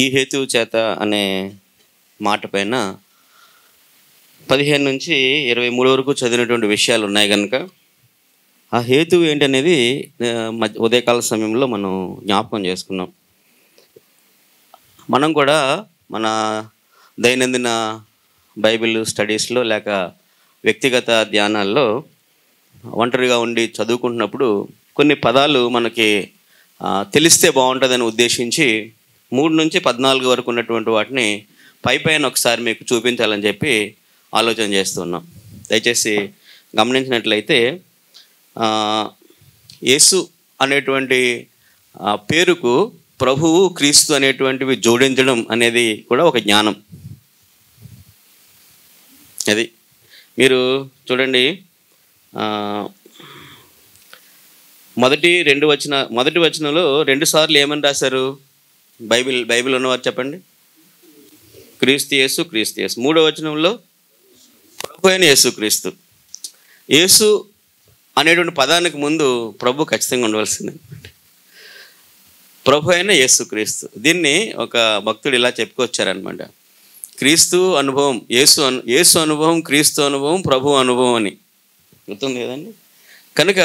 ఈ హేతువు చేత అనే మాట పైన 15 నుంచి 23 వరకు చదివినటువంటి విషయాలు ఉన్నాయి కనుక ఆ హేతువు ఏంటనేది ఉదయకాల సమయంలో మనం జ్ఞాపకం చేసుకున్నాం. మనం కూడా మన దైనందిన బైబిల్ స్టడీస్లో లేక వ్యక్తిగత ధ్యానాల్లో ఒంటరిగా ఉండి చదువుకుంటున్నప్పుడు కొన్ని పదాలు మనకి తెలిస్తే బాగుంటుందని ఉద్దేశించి 3 నుంచి 14 వరకు ఉన్నటువంటి వాటిని పైన ఒకసారి మీకు చూపించాలని చెప్పి ఆలోచన చేస్తున్నాం. దయచేసి గమనించినట్లయితే యేసు అనేటువంటి పేరుకు ప్రభువు క్రీస్తు అనేటువంటివి జోడించడం అనేది కూడా ఒక జ్ఞానం. అది మీరు చూడండి, మొదటి వచనంలో 2 సార్లు ఏమని రాశారు? బైబిల్ ఉన్నవారు చెప్పండి. క్రీస్తు యేసు, క్రీస్తు యేసు. 3వ వచనంలో ప్రభు అయిన యేసు క్రీస్తు. యేసు అనేటువంటి పదానికి ముందు ప్రభు ఖచ్చితంగా ఉండవలసింది. ప్రభు అయిన యేసు క్రీస్తు. దీన్ని ఒక భక్తుడు ఇలా చెప్పుకొచ్చారనమాట. క్రీస్తు అనుభవం, యేసు అనుభవం, క్రీస్తు అనుభవం, ప్రభు అనుభవం అని గుర్తుంది కదండి. కనుక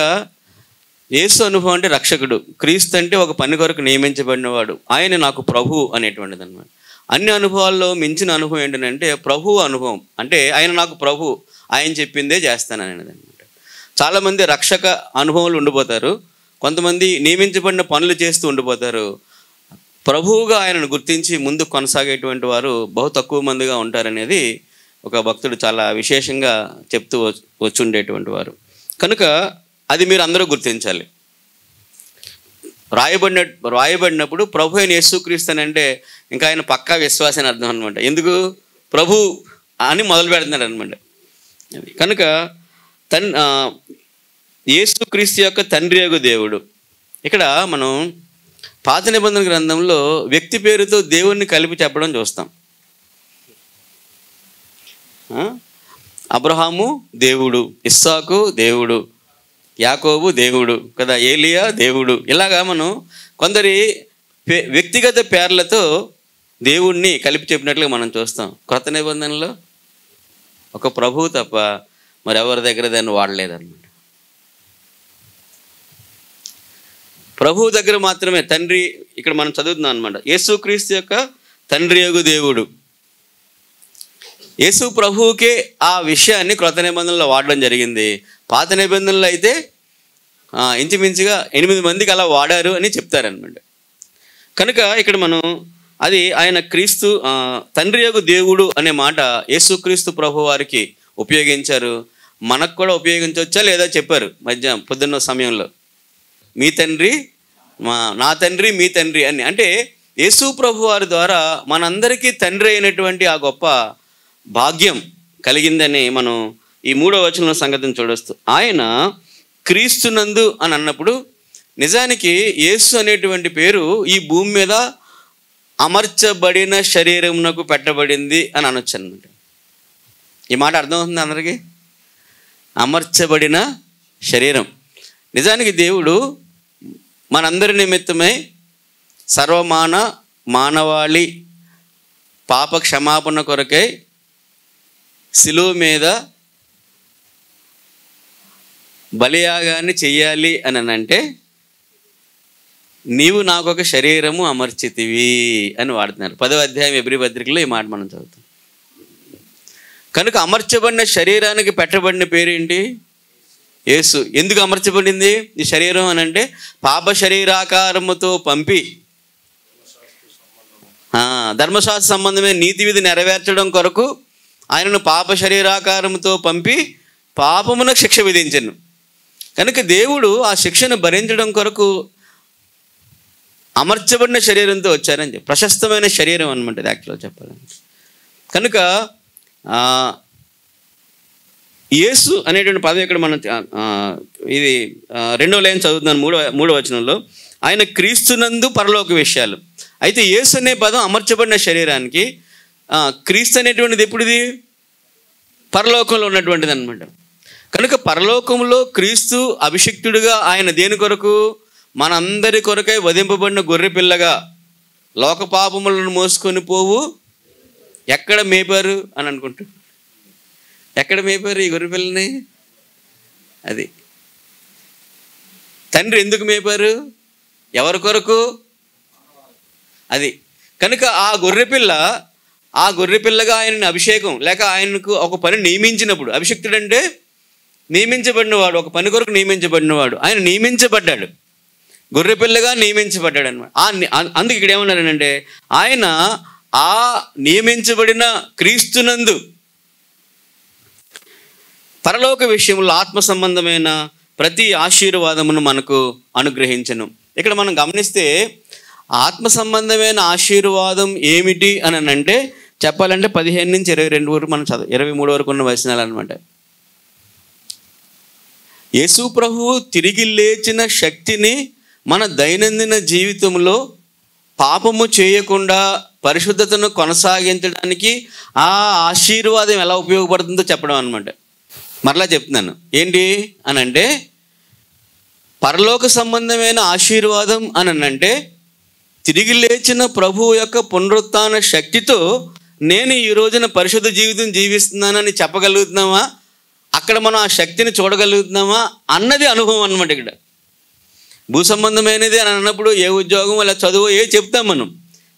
యేసు అనుభవం అంటే రక్షకుడు, క్రీస్తు అంటే ఒక పని కొరకు నియమించబడినవాడు, ఆయన నాకు ప్రభు అనేటువంటిది అనమాట. అన్ని అనుభవాల్లో మించిన అనుభవం ఏంటంటే ప్రభు అనుభవం. అంటే ఆయన నాకు ప్రభు, ఆయన చెప్పిందే చేస్తాననేది అనమాట. చాలామంది రక్షక అనుభవాలు ఉండిపోతారు, కొంతమంది నియమించబడిన పనులు చేస్తూ ఉండిపోతారు. ప్రభువుగా ఆయనను గుర్తించి ముందుకు కొనసాగేటువంటి వారు బహు తక్కువ మందిగా ఉంటారనేది ఒక భక్తుడు చాలా విశేషంగా చెప్తూ వచ్చుండేటువంటి వారు. కనుక అది మీరు అందరూ గుర్తించాలి. రాయబడినప్పుడు ప్రభు అయిన యేసుక్రీస్తు అని అంటే ఇంకా ఆయన పక్కా విశ్వాసం అని అర్థం అనమాట. ఎందుకు? ప్రభు అని మొదలు పెడుతున్నాడు అనమాట. కనుక యేసుక్రీస్తు యొక్క తండ్రి యొక్క దేవుడు. ఇక్కడ మనం పాత నిబంధన గ్రంథంలో వ్యక్తి పేరుతో దేవుణ్ణి కలిపి చెప్పడం చూస్తాం. అబ్రహాము దేవుడు, ఇస్సాకు దేవుడు, యాకోబు దేవుడు కదా, ఏలియా దేవుడు. ఇలాగా మనం కొందరి వ్యక్తిగత పేర్లతో దేవుణ్ణి కలిపి చెప్పినట్లుగా మనం చూస్తాం. కొత్త నిబంధనలో ఒక ప్రభువు తప్ప మరి ఎవరి దగ్గర దాన్ని వాడలేదన్నమాట. ప్రభువు దగ్గర మాత్రమే తండ్రి. ఇక్కడ మనం చదువుతున్నాం అనమాట, యేసుక్రీస్తు యొక్క తండ్రి యొక్క దేవుడు. యేసు ప్రభువుకే ఆ విషయాన్ని క్రొత్త నిబంధనలో వాడడం జరిగింది. పాత నిబంధనలు అయితే ఇంచుమించుగా 8 మందికి అలా వాడారు అని చెప్తారనమాట. కనుక ఇక్కడ మనం అది ఆయన క్రీస్తు తండ్రి యొక్క దేవుడు అనే మాట యేసుక్రీస్తు ప్రభు వారికి ఉపయోగించారు. మనకు కూడా ఉపయోగించవచ్చా లేదా చెప్పారు పొద్దున్న సమయంలో. మీ తండ్రి నా తండ్రి మీ తండ్రి అని. అంటే యేసు ప్రభు వారి ద్వారా మనందరికీ తండ్రి అయినటువంటి ఆ గొప్ప భాగ్యం కలిగిందని మనం ఈ 3వ వచనంలో సంగతిని చూడొచ్చు. ఆయన క్రీస్తునందు అని అన్నప్పుడు నిజానికి యేసు అనేటువంటి పేరు ఈ భూమి మీద అమర్చబడిన శరీరమునకు పెట్టబడింది అని అనొచ్చు అనమాట. ఈ మాట అర్థమవుతుంది అందరికీ? అమర్చబడిన శరీరం. నిజానికి దేవుడు మనందరి నిమిత్తమై మానవాళి పాప క్షమాపణ కొరకై శిలువ మీద బలియాగాన్ని చెయ్యాలి అని అంటే నీవు నాకు ఒక శరీరము అమర్చితివి అని వాడుతున్నారు. 10వ అధ్యాయం ఎబ్రీ పత్రికలో ఈ మాట మనం చదువుతాం. కనుక అమర్చబడిన శరీరానికి పెట్టబడిన పేరేంటి? యేసు. ఎందుకు అమర్చబడింది ఈ శరీరం అని అంటే పాప శరీరాకారముతో పంపి ధర్మశాస్త్ర సంబంధమైన నీతి విధి నెరవేర్చడం కొరకు ఆయనను పాప శరీరాకారముతో పంపి పాపమునకు శిక్ష విధించను. కనుక దేవుడు ఆ శిక్షను భరించడం కొరకు అమర్చబడిన శరీరంతో వచ్చారని చెప్పి ప్రశస్తమైన శరీరం అనమాట ఇది యాక్చువల్గా చెప్పాలంటే. కనుక యేసు అనేటువంటి పదం ఇక్కడ మనం ఇది 2వ లైన్ చదువుతున్నాను 3వ వచనంలో. ఆయన క్రీస్తునందు పరలోక విషయాలు. అయితే యేసు అనే పదం అమర్చబడిన శరీరానికి, క్రీస్తు అనేటువంటిది ఎప్పుడుది? పరలోకంలో ఉన్నటువంటిది అనమాట. కనుక పరలోకంలో క్రీస్తు అభిషిక్తుడిగా ఆయన దేని కొరకు? మనందరి కొరకై వధింపబడిన గొర్రె పిల్లగా లోక పాపములను మోసుకొని పోవు ఎక్కడ మేపారు అని అనుకుంటూ, ఎక్కడ మేపారు ఈ గొర్రెపిల్లని? అది తండ్రి ఎందుకు మేపారు? ఎవరి కొరకు? అది కనుక ఆ గొర్రెపిల్లగా ఆయనని అభిషేకం లేక ఆయనకు ఒక పని నియమించినప్పుడు, అభిషిక్తుడు అంటే నియమించబడినవాడు, ఒక పని కొరకు నియమించబడినవాడు. ఆయన నియమించబడ్డాడు, గొర్రెపిల్లగా నియమించబడ్డాడు అనమాట. అందుకు ఇక్కడ ఏమన్నారంటే ఆయన ఆ నియమించబడిన క్రీస్తునందు పరలోక విషయంలో ఆత్మ సంబంధమైన ప్రతి ఆశీర్వాదమును మనకు అనుగ్రహించను. ఇక్కడ మనం గమనిస్తే ఆత్మ సంబంధమైన ఆశీర్వాదం ఏమిటి అని అంటే చెప్పాలంటే 15 నుంచి 22 వరకు మనం 23 వరకు ఉన్న వచనాలు అనమాట. యేసు ప్రభువు తిరిగి లేచిన శక్తిని మన దైనందిన జీవితంలో పాపము చేయకుండా పరిశుద్ధతను కొనసాగించడానికి ఆ ఆశీర్వాదం ఎలా ఉపయోగపడుతుందో చెప్పడం అనమాట. మరలా చెప్తున్నాను, ఏంటి అని అంటే పరలోక సంబంధమైన ఆశీర్వాదం అని అంటే తిరిగి లేచిన ప్రభువు యొక్క పునరుత్థాన శక్తితో నేను ఈ రోజున పరిశుద్ధ జీవితం జీవిస్తున్నానని చెప్పగలుగుతున్నామా, అక్కడ మనం ఆ శక్తిని చూడగలుగుతున్నామా అన్నది అనుభవం అనమాట. ఇక్కడ భూ సంబంధమైనది అని అన్నప్పుడు ఏ ఉద్యోగం అలా చదువు ఏ చెప్తాం మనం,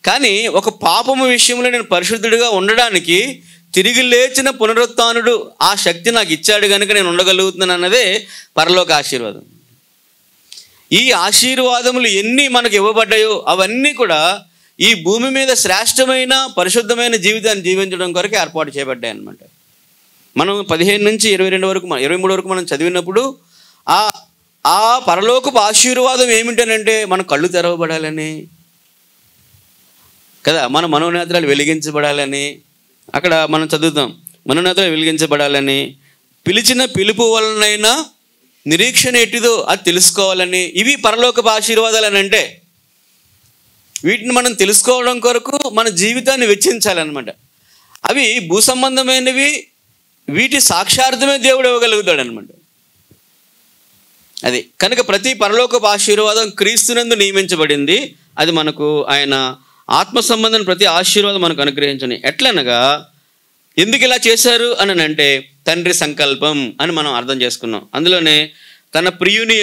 కానీ ఒక పాపము విషయంలో నేను పరిశుద్ధుడిగా ఉండడానికి తిరిగి లేచిన పునరుత్థానుడు ఆ శక్తి నాకు ఇచ్చాడు కనుక నేను ఉండగలుగుతున్నాను అన్నదే పరలోక ఆశీర్వాదం. ఈ ఆశీర్వాదములు ఎన్ని మనకు ఇవ్వబడ్డాయో అవన్నీ కూడా ఈ భూమి మీద శ్రేష్టమైన పరిశుద్ధమైన జీవితాన్ని జీవించడం కొరకు ఏర్పాటు చేయబడ్డాయి అన్నమాట. మనం 15 నుంచి 22 వరకు 23 వరకు మనం చదివినప్పుడు ఆ పరలోకపు ఆశీర్వాదం ఏమిటనంటే మన కళ్ళు తెరవబడాలని కదా, మన మనోనేత్రాలు వెలిగించబడాలని, అక్కడ మనం చదువుతాం మనోనేత్రాలు వెలిగించబడాలని, పిలిచిన పిలుపు వలనైనా నిరీక్షణ ఎట్టిదో అది తెలుసుకోవాలని. ఇవి పరలోకపు ఆశీర్వాదాలు అని అంటే వీటిని మనం తెలుసుకోవడం కొరకు మన జీవితాన్ని వెచ్చించాలన్నమాట. అవి భూ సంబంధమైనవి, వీటి సాక్షార్థమే దేవుడు ఇవ్వగలుగుతాడు అనమాట. అది కనుక ప్రతి పరలోకపు ఆశీర్వాదం క్రీస్తునందు నియమించబడింది. అది మనకు ఆయన ఆత్మ సంబంధం ప్రతి ఆశీర్వాదం మనకు అనుగ్రహించని. ఎట్లనగా ఎందుకు ఇలా చేశారు అని అంటే తండ్రి సంకల్పం అని మనం అర్థం చేసుకున్నాం. అందులోనే తన ప్రియుని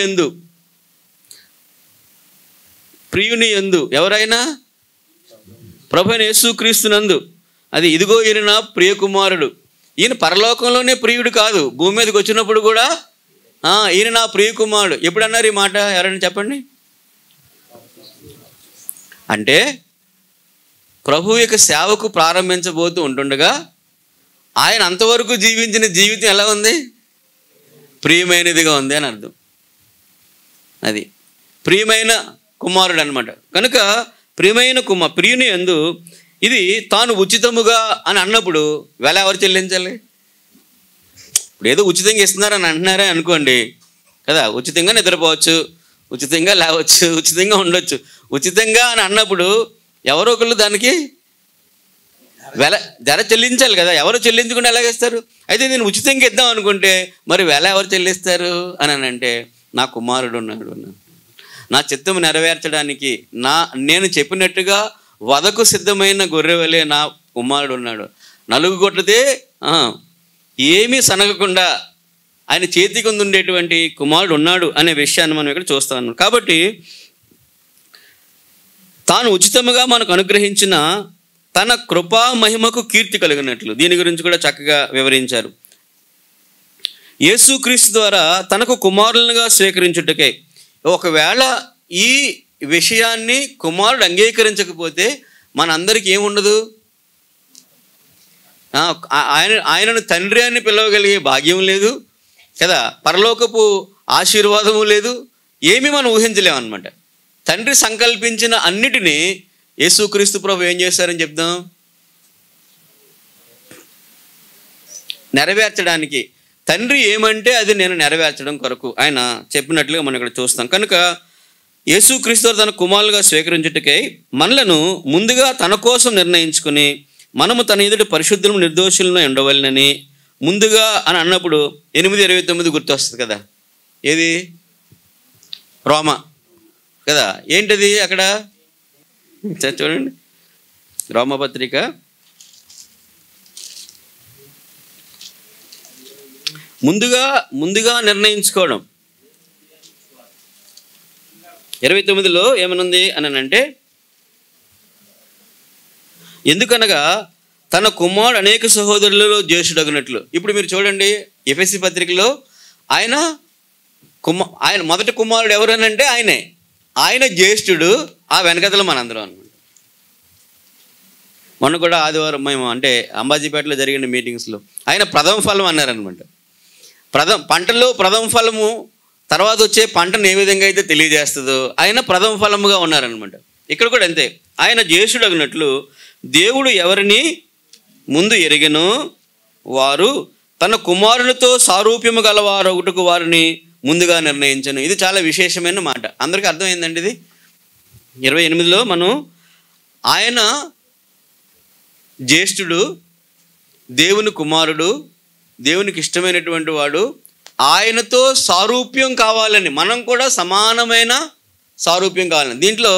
యందు ఎవరైనా ప్రభువైన యేసుక్రీస్తునందు, అది ఇదిగో ఈయన నా ప్రియ కుమారుడు. ఈయన పరలోకంలోనే ప్రియుడు కాదు, భూమి మీదకి వచ్చినప్పుడు కూడా ఈయన నా ప్రియ కుమారుడు. ఎప్పుడు అన్నారు ఈ మాట? ఎవరైనా చెప్పండి. అంటే ప్రభు యొక్క సేవకు ప్రారంభించబోతూ ఉంటుండగా ఆయన అంతవరకు జీవించిన జీవితం ఎలా ఉంది? ప్రియమైనదిగా ఉంది అని అర్థం. అది ప్రియమైన కుమారుడు అనమాట. కనుక ప్రియమైన ప్రియుని యందు ఇది తాను ఉచితముగా అని అన్నప్పుడు వెల ఎవరు చెల్లించాలి? ఇప్పుడు ఏదో ఉచితంగా ఇస్తున్నారని అంటున్నారే అనుకోండి కదా, ఉచితంగా నిద్రపోవచ్చు, ఉచితంగా లేవచ్చు, ఉచితంగా ఉండొచ్చు. ఉచితంగా అని అన్నప్పుడు ఎవరో ఒకళ్ళు దానికి ధర చెల్లించాలి కదా. ఎవరు చెల్లించకుండా ఎలాగేస్తారు? అయితే నేను ఉచితంగా ఇద్దాం అనుకుంటే మరి వెల ఎవరు చెల్లిస్తారు అని అంటే నా కుమారుడు ఉన్నాడు, నా చిత్తము నెరవేర్చడానికి నేను చెప్పినట్టుగా వదకు సిద్ధమైన గొర్రెవలే నా కుమారుడు ఉన్నాడు. నలుగు కొట్టితే ఏమీ సనగకుండా ఆయన చేతికి ఉండేటువంటి కుమారుడు ఉన్నాడు అనే విషయాన్ని మనం ఇక్కడ చూస్తాం. కాబట్టి తాను ఉచితముగా మనకు అనుగ్రహించిన తన కృపా మహిమకు కీర్తి కలిగినట్లు దీని గురించి కూడా చక్కగా వివరించారు. యేసుక్రీస్తు ద్వారా తనకు కుమారులుగా స్వీకరించుటకై, ఒకవేళ ఈ విషయాన్ని కుమారుడు అంగీకరించకపోతే మనందరికీ ఏముండదు? ఆయనను తండ్రి అని పిలవగలిగే భాగ్యం లేదు కదా, పరలోకపు ఆశీర్వాదము లేదు, ఏమీ మనం ఊహించలేమన్నమాట. తండ్రి సంకల్పించిన అన్నిటినీ యేసుక్రీస్తు ప్రభు ఏం చేశారని చెప్దాం? నెరవేర్చడానికి. తండ్రి ఏమంటే అది నేను నెరవేర్చడం కొరకు ఆయన చెప్పినట్లుగా మనం ఇక్కడ చూస్తాం. కనుక యేసుక్రీస్తు తన కుమారులుగా స్వీకరించుటకై మనలను ముందుగా తన కోసం నిర్ణయించుకుని మనము తన ఎదుటి పరిశుద్ధులను నిర్దోషులను ఉండవలనని ముందుగా అని అన్నప్పుడు 8:29 గుర్తొస్తుంది కదా. ఏది? రోమా కదా. ఏంటది? అక్కడ చూడండి, రోమపత్రిక 'ముందుగా నిర్ణయించుకోవడం' 29లో ఏమనుంది అని అంటే, ఎందుకనగా తన కుమారుడు అనేక సహోదరులలో జ్యేష్ఠుడగినట్లు. ఇప్పుడు మీరు చూడండి, ఎఫెసీ పత్రికలో ఆయన మొదటి కుమారుడు ఎవరు అని అంటే ఆయన జ్యేష్ఠుడు, ఆ వెనకతలో మనందరం అనమాట. మొన్న కూడా ఆదివారం మేము అంటే అంబాజీపేటలో జరిగిన మీటింగ్స్లో ఆయన ప్రథమ ఫలం అన్నారనమాట. పంటలో ప్రథమ ఫలము తర్వాత వచ్చే పంటను ఏ విధంగా అయితే తెలియజేస్తుందో ఆయన ప్రథమ ఫలముగా ఉన్నారనమాట. ఇక్కడ కూడా అంతే, ఆయన జ్యేష్ఠుడగినట్లు దేవుడు ఎవరిని ముందు ఎరిగెనో వారు తన కుమారునితో సారూప్యము గలవారొకటుకు వారిని ముందుగా నిర్ణయించను. ఇది చాలా విశేషమైన మాట. అందరికీ అర్థమైందండి ఇది. 28లో మనం ఆయన జ్యేష్ఠుడు, దేవుని కుమారుడు, దేవునికి ఇష్టమైనటువంటి వాడు, ఆయనతో సారూప్యం కావాలని, మనం కూడా సమానమైన సారూప్యం కావాలని. దీంట్లో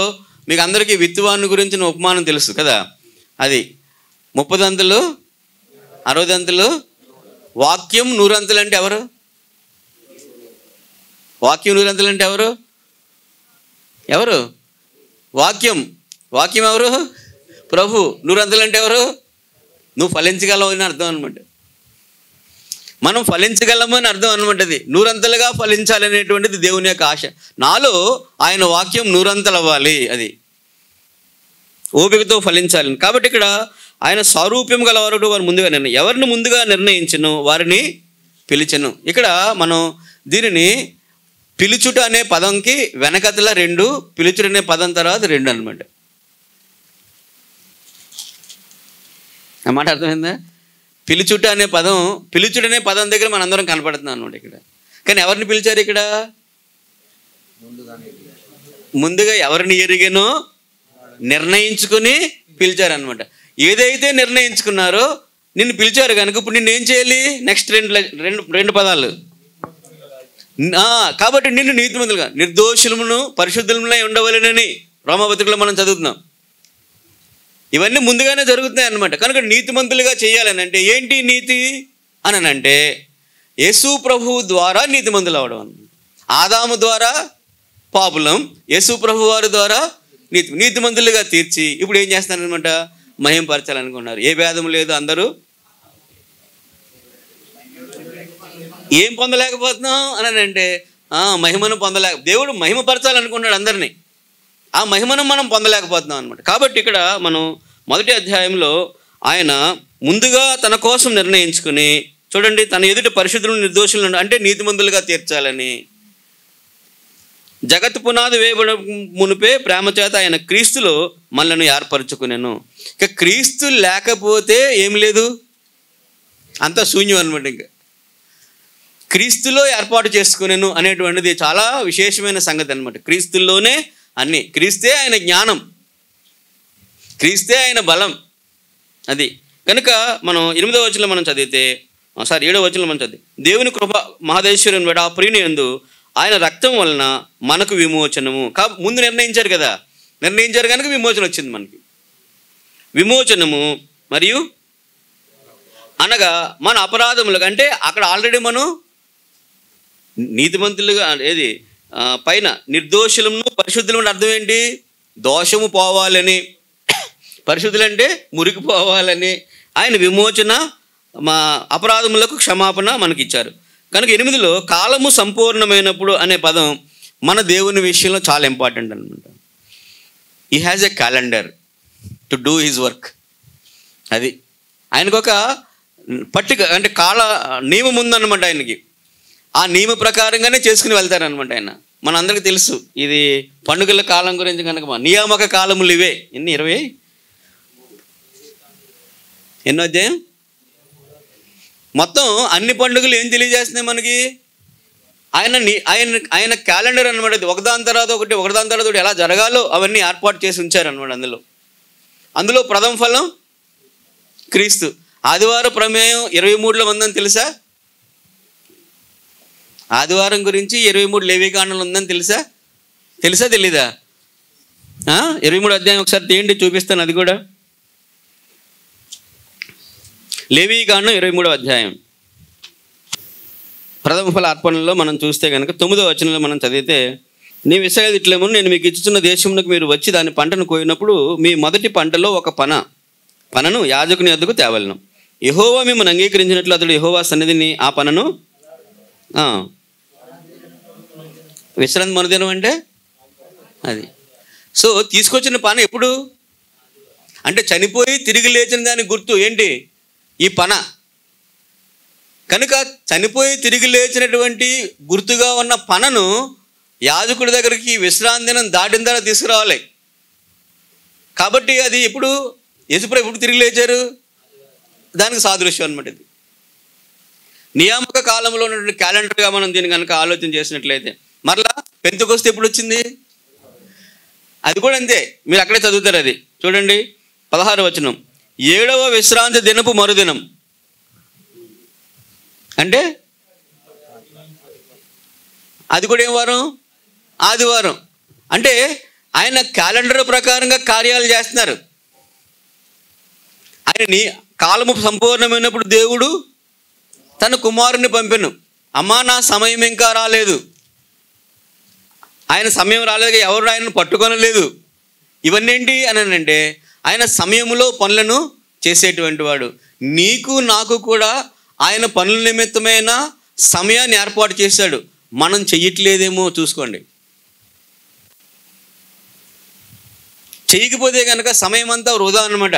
మీకు అందరికీ విత్తువాని గురించిన ఉపమానం తెలుసు కదా, అది 30 అంతులు 60 అంతులు, వాక్యం 100 అంతులు అంటే ఎవరు? వాక్యం 100 అంతులు అంటే ఎవరు? వాక్యం ఎవరు? ప్రభు. 100 అంతులు అంటే ఎవరు? నువ్వు ఫలించగలవు అని అర్థం అనమాట. మనం ఫలించగలము అని అర్థం అనమాట. అది 100 అంతలుగా ఫలించాలనేటువంటిది దేవుని యొక్క ఆశ. నాలో ఆయన వాక్యం 100 అంతలు అవ్వాలి, అది ఓపికతో ఫలించాలని. కాబట్టి ఇక్కడ ఆయన సారూప్యం గలవారు వారు ముందుగా ఎవరిని ముందుగా నిర్ణయించను వారిని పిలిచెను. ఇక్కడ మనం దీనిని పిలుచుట అనే పదంకి వెనకతల 2, పిలుచుట అనే పదం తర్వాత 2 అనమాట. అన్నమాట అర్థమైందా? పిలుచుట అనే పదం దగ్గర మన అందరం కనపడుతున్నాం అనమాట ఇక్కడ. కానీ ఎవరిని పిలిచారు ఇక్కడ? ముందుగా ఎవరిని ఎరిగేనో నిర్ణయించుకుని పిలిచారనమాట. ఏదైతే నిర్ణయించుకున్నారో నిన్ను పిలిచారు కనుక ఇప్పుడు నిన్ను ఏం చేయాలి? నెక్స్ట్ రెండు పదాలు. కాబట్టి నిన్ను నీతిమంతులుగా, నిర్దోషులమును పరిశుద్ధులమునై ఉండవలెనని రోమపత్రికలో మనం చదువుతున్నాం. ఇవన్నీ ముందుగానే జరుగుతున్నాయి అన్నమాట. కనుక నీతిమంతులుగా చేయాలని అంటే ఏంటి నీతి అని అంటే యేసు ప్రభువు ద్వారా నీతిమంతులు అవడం అన్నమాట. ఆదాము ద్వారా పాపులం, యేసు ప్రభు వారి ద్వారా నీతిమంతులుగా తీర్చి ఇప్పుడు ఏం చేస్తారనమాట? మహింపరచాలనుకున్నారు. ఏ భేదం లేదు, అందరూ ఏం పొందలేకపోతున్నాం అని అంటే మహిమను దేవుడు మహిమపరచాలనుకున్నాడు అందరినీ. ఆ మహిమను మనం పొందలేకపోతున్నాం అనమాట. కాబట్టి ఇక్కడ మనం మొదటి అధ్యాయంలో ఆయన ముందుగా తన కోసం నిర్ణయించుకుని, చూడండి, తన ఎదుటి పరిశుద్ధులను నిర్దోషులను అంటే నీతిమంతులుగా తీర్చాలని, జగత్ పునాది వేయబడ మునిపే ప్రేమ చేత ఆయన క్రీస్తులో మనల్ని ఏర్పరచుకునేను. ఇక క్రీస్తు లేకపోతే ఏం లేదు, అంతా శూన్యం అనమాట. ఇంకా క్రీస్తులో ఏర్పాటు చేసుకునేను అనేటువంటిది చాలా విశేషమైన సంగతి అనమాట. క్రీస్తుల్లోనే అన్నీ. క్రీస్తే ఆయన జ్ఞానం, క్రీస్తే ఆయన బలం. అది కనుక మనం 8వ వచనంలో మనం చదివితే 7వ వచనంలో మనం చదివి, దేవుని కృప మహదేశ్వరుని వేడ ఆ ప్రియుని యందు ఆయన రక్తం వలన మనకు విమోచనము. ముందు నిర్ణయించారు కదా, నిర్ణయించారు కనుక విమోచన వచ్చింది మనకి. విమోచనము మరియు అనగా మన అపరాధములకు, అంటే అక్కడ ఆల్రెడీ మనం నీతిమంతులుగా పైన నిర్దోషులను పరిశుద్ధులు అర్థం ఏంటి? దోషము పోవాలని, పరిశుద్ధులంటే మురికి పోవాలని ఆయన విమోచన, మా అపరాధములకు క్షమాపణ మనకిచ్చారు. కనుక 8లో కాలము సంపూర్ణమైనప్పుడు అనే పదం మన దేవుని విషయంలో చాలా ఇంపార్టెంట్ అనమాట. He has a calendar to do his work. అది ఆయనకు ఒక పట్టిక, అంటే కాల నియమం ఉందన్నమాట ఆయనకి. ఆ నియమ ప్రకారంగానే చేసుకుని వెళ్తారనమాట ఆయన. మనందరికీ తెలుసు ఇది పండుగల కాలం గురించి కనుక నియామక కాలములు ఇవే. ఎన్ని 20 ఎన్నో అధ్యాయం మొత్తం అన్ని పండుగలు ఏం తెలియజేస్తున్నాయి మనకి? ఆయన క్యాలెండర్ అనమాట. అది ఒకదాని తర్వాత ఒకటి ఎలా జరగాలో అవన్నీ ఏర్పాటు చేసి ఉంచారనమాట. అందులో ప్రథమ ఫలం క్రీస్తు. ఆదివారం ప్రమేయం 23లో ఉందని తెలుసా? ఆదివారం గురించి 23 లేవీకాండంలో ఉందని తెలుసా తెలీదా? 23 అధ్యాయం ఒకసారి తీయండి, చూపిస్తాను అది కూడా. లేవీకాండం 23 అధ్యాయం ప్రథమ ఫల అర్పణలో మనం చూస్తే కనుక 9వ వచనంలో మనం చదివితే, నీ ఇశ్రాయేలీయులము నేను మీకు ఇచ్చుచున్న దేశమునకు మీరు వచ్చి దాని పంటను కోయినప్పుడు మీ మొదటి పంటలో ఒక పనను యాజకుని వద్దకు తేవలను. యెహోవా మిమ్మల్ని అంగీకరించినట్లు అతడు యెహోవా సన్నిధిని ఆ పనను విశ్రాంతి మరుదినం అంటే అది. సో తీసుకొచ్చిన పన ఎప్పుడు అంటే చనిపోయి తిరిగి లేచిన దానికి గుర్తు ఏంటి? ఈ పన. కనుక చనిపోయి తిరిగి లేచినటువంటి గుర్తుగా ఉన్న పనను యాజకుడి దగ్గరికి విశ్రాంతి దినం దాటిన తర్వాత తీసుకురావాలి. కాబట్టి అది ఎప్పుడు యేసుప్రభు ఎప్పుడు తిరిగి లేచారు? దానికి సాదృశ్యం అనమాట ఇది. నియామక కాలంలో ఉన్నటువంటి క్యాలెండర్గా మనం దీన్ని కనుక ఆలోచన చేసినట్లయితే, మరలా పెంతెకొస్తు ఎప్పుడు వచ్చింది? అది కూడా అంతే, మీరు అక్కడే చదువుతారు. అది చూడండి 16వ వచనం, 7వ విశ్రాంతి దినపు మరుదినం అంటే అది కూడా ఏం వారం? ఆదివారం. అంటే ఆయన క్యాలెండర్ ప్రకారంగా కార్యాలు చేస్తున్నారు. ఆయన కాలము సంపూర్ణమైనప్పుడు దేవుడు తన కుమారుని పంపెను. అమ్మా నా సమయం ఇంకా రాలేదు. ఆయన సమయం రాలేదు, ఎవరు ఆయనను పట్టుకొనలేదు. ఇవన్నీ ఏంటి అని అంటే ఆయన సమయంలో పనులను చేసేటువంటి వాడు. నీకు నాకు కూడా ఆయన పనుల నిమిత్తమైన సమయాన్ని ఏర్పాటు చేశాడు. మనం చెయ్యట్లేదేమో చూసుకోండి. చెయ్యకపోతే కనుక సమయం అంతా వృధా అన్నమాట.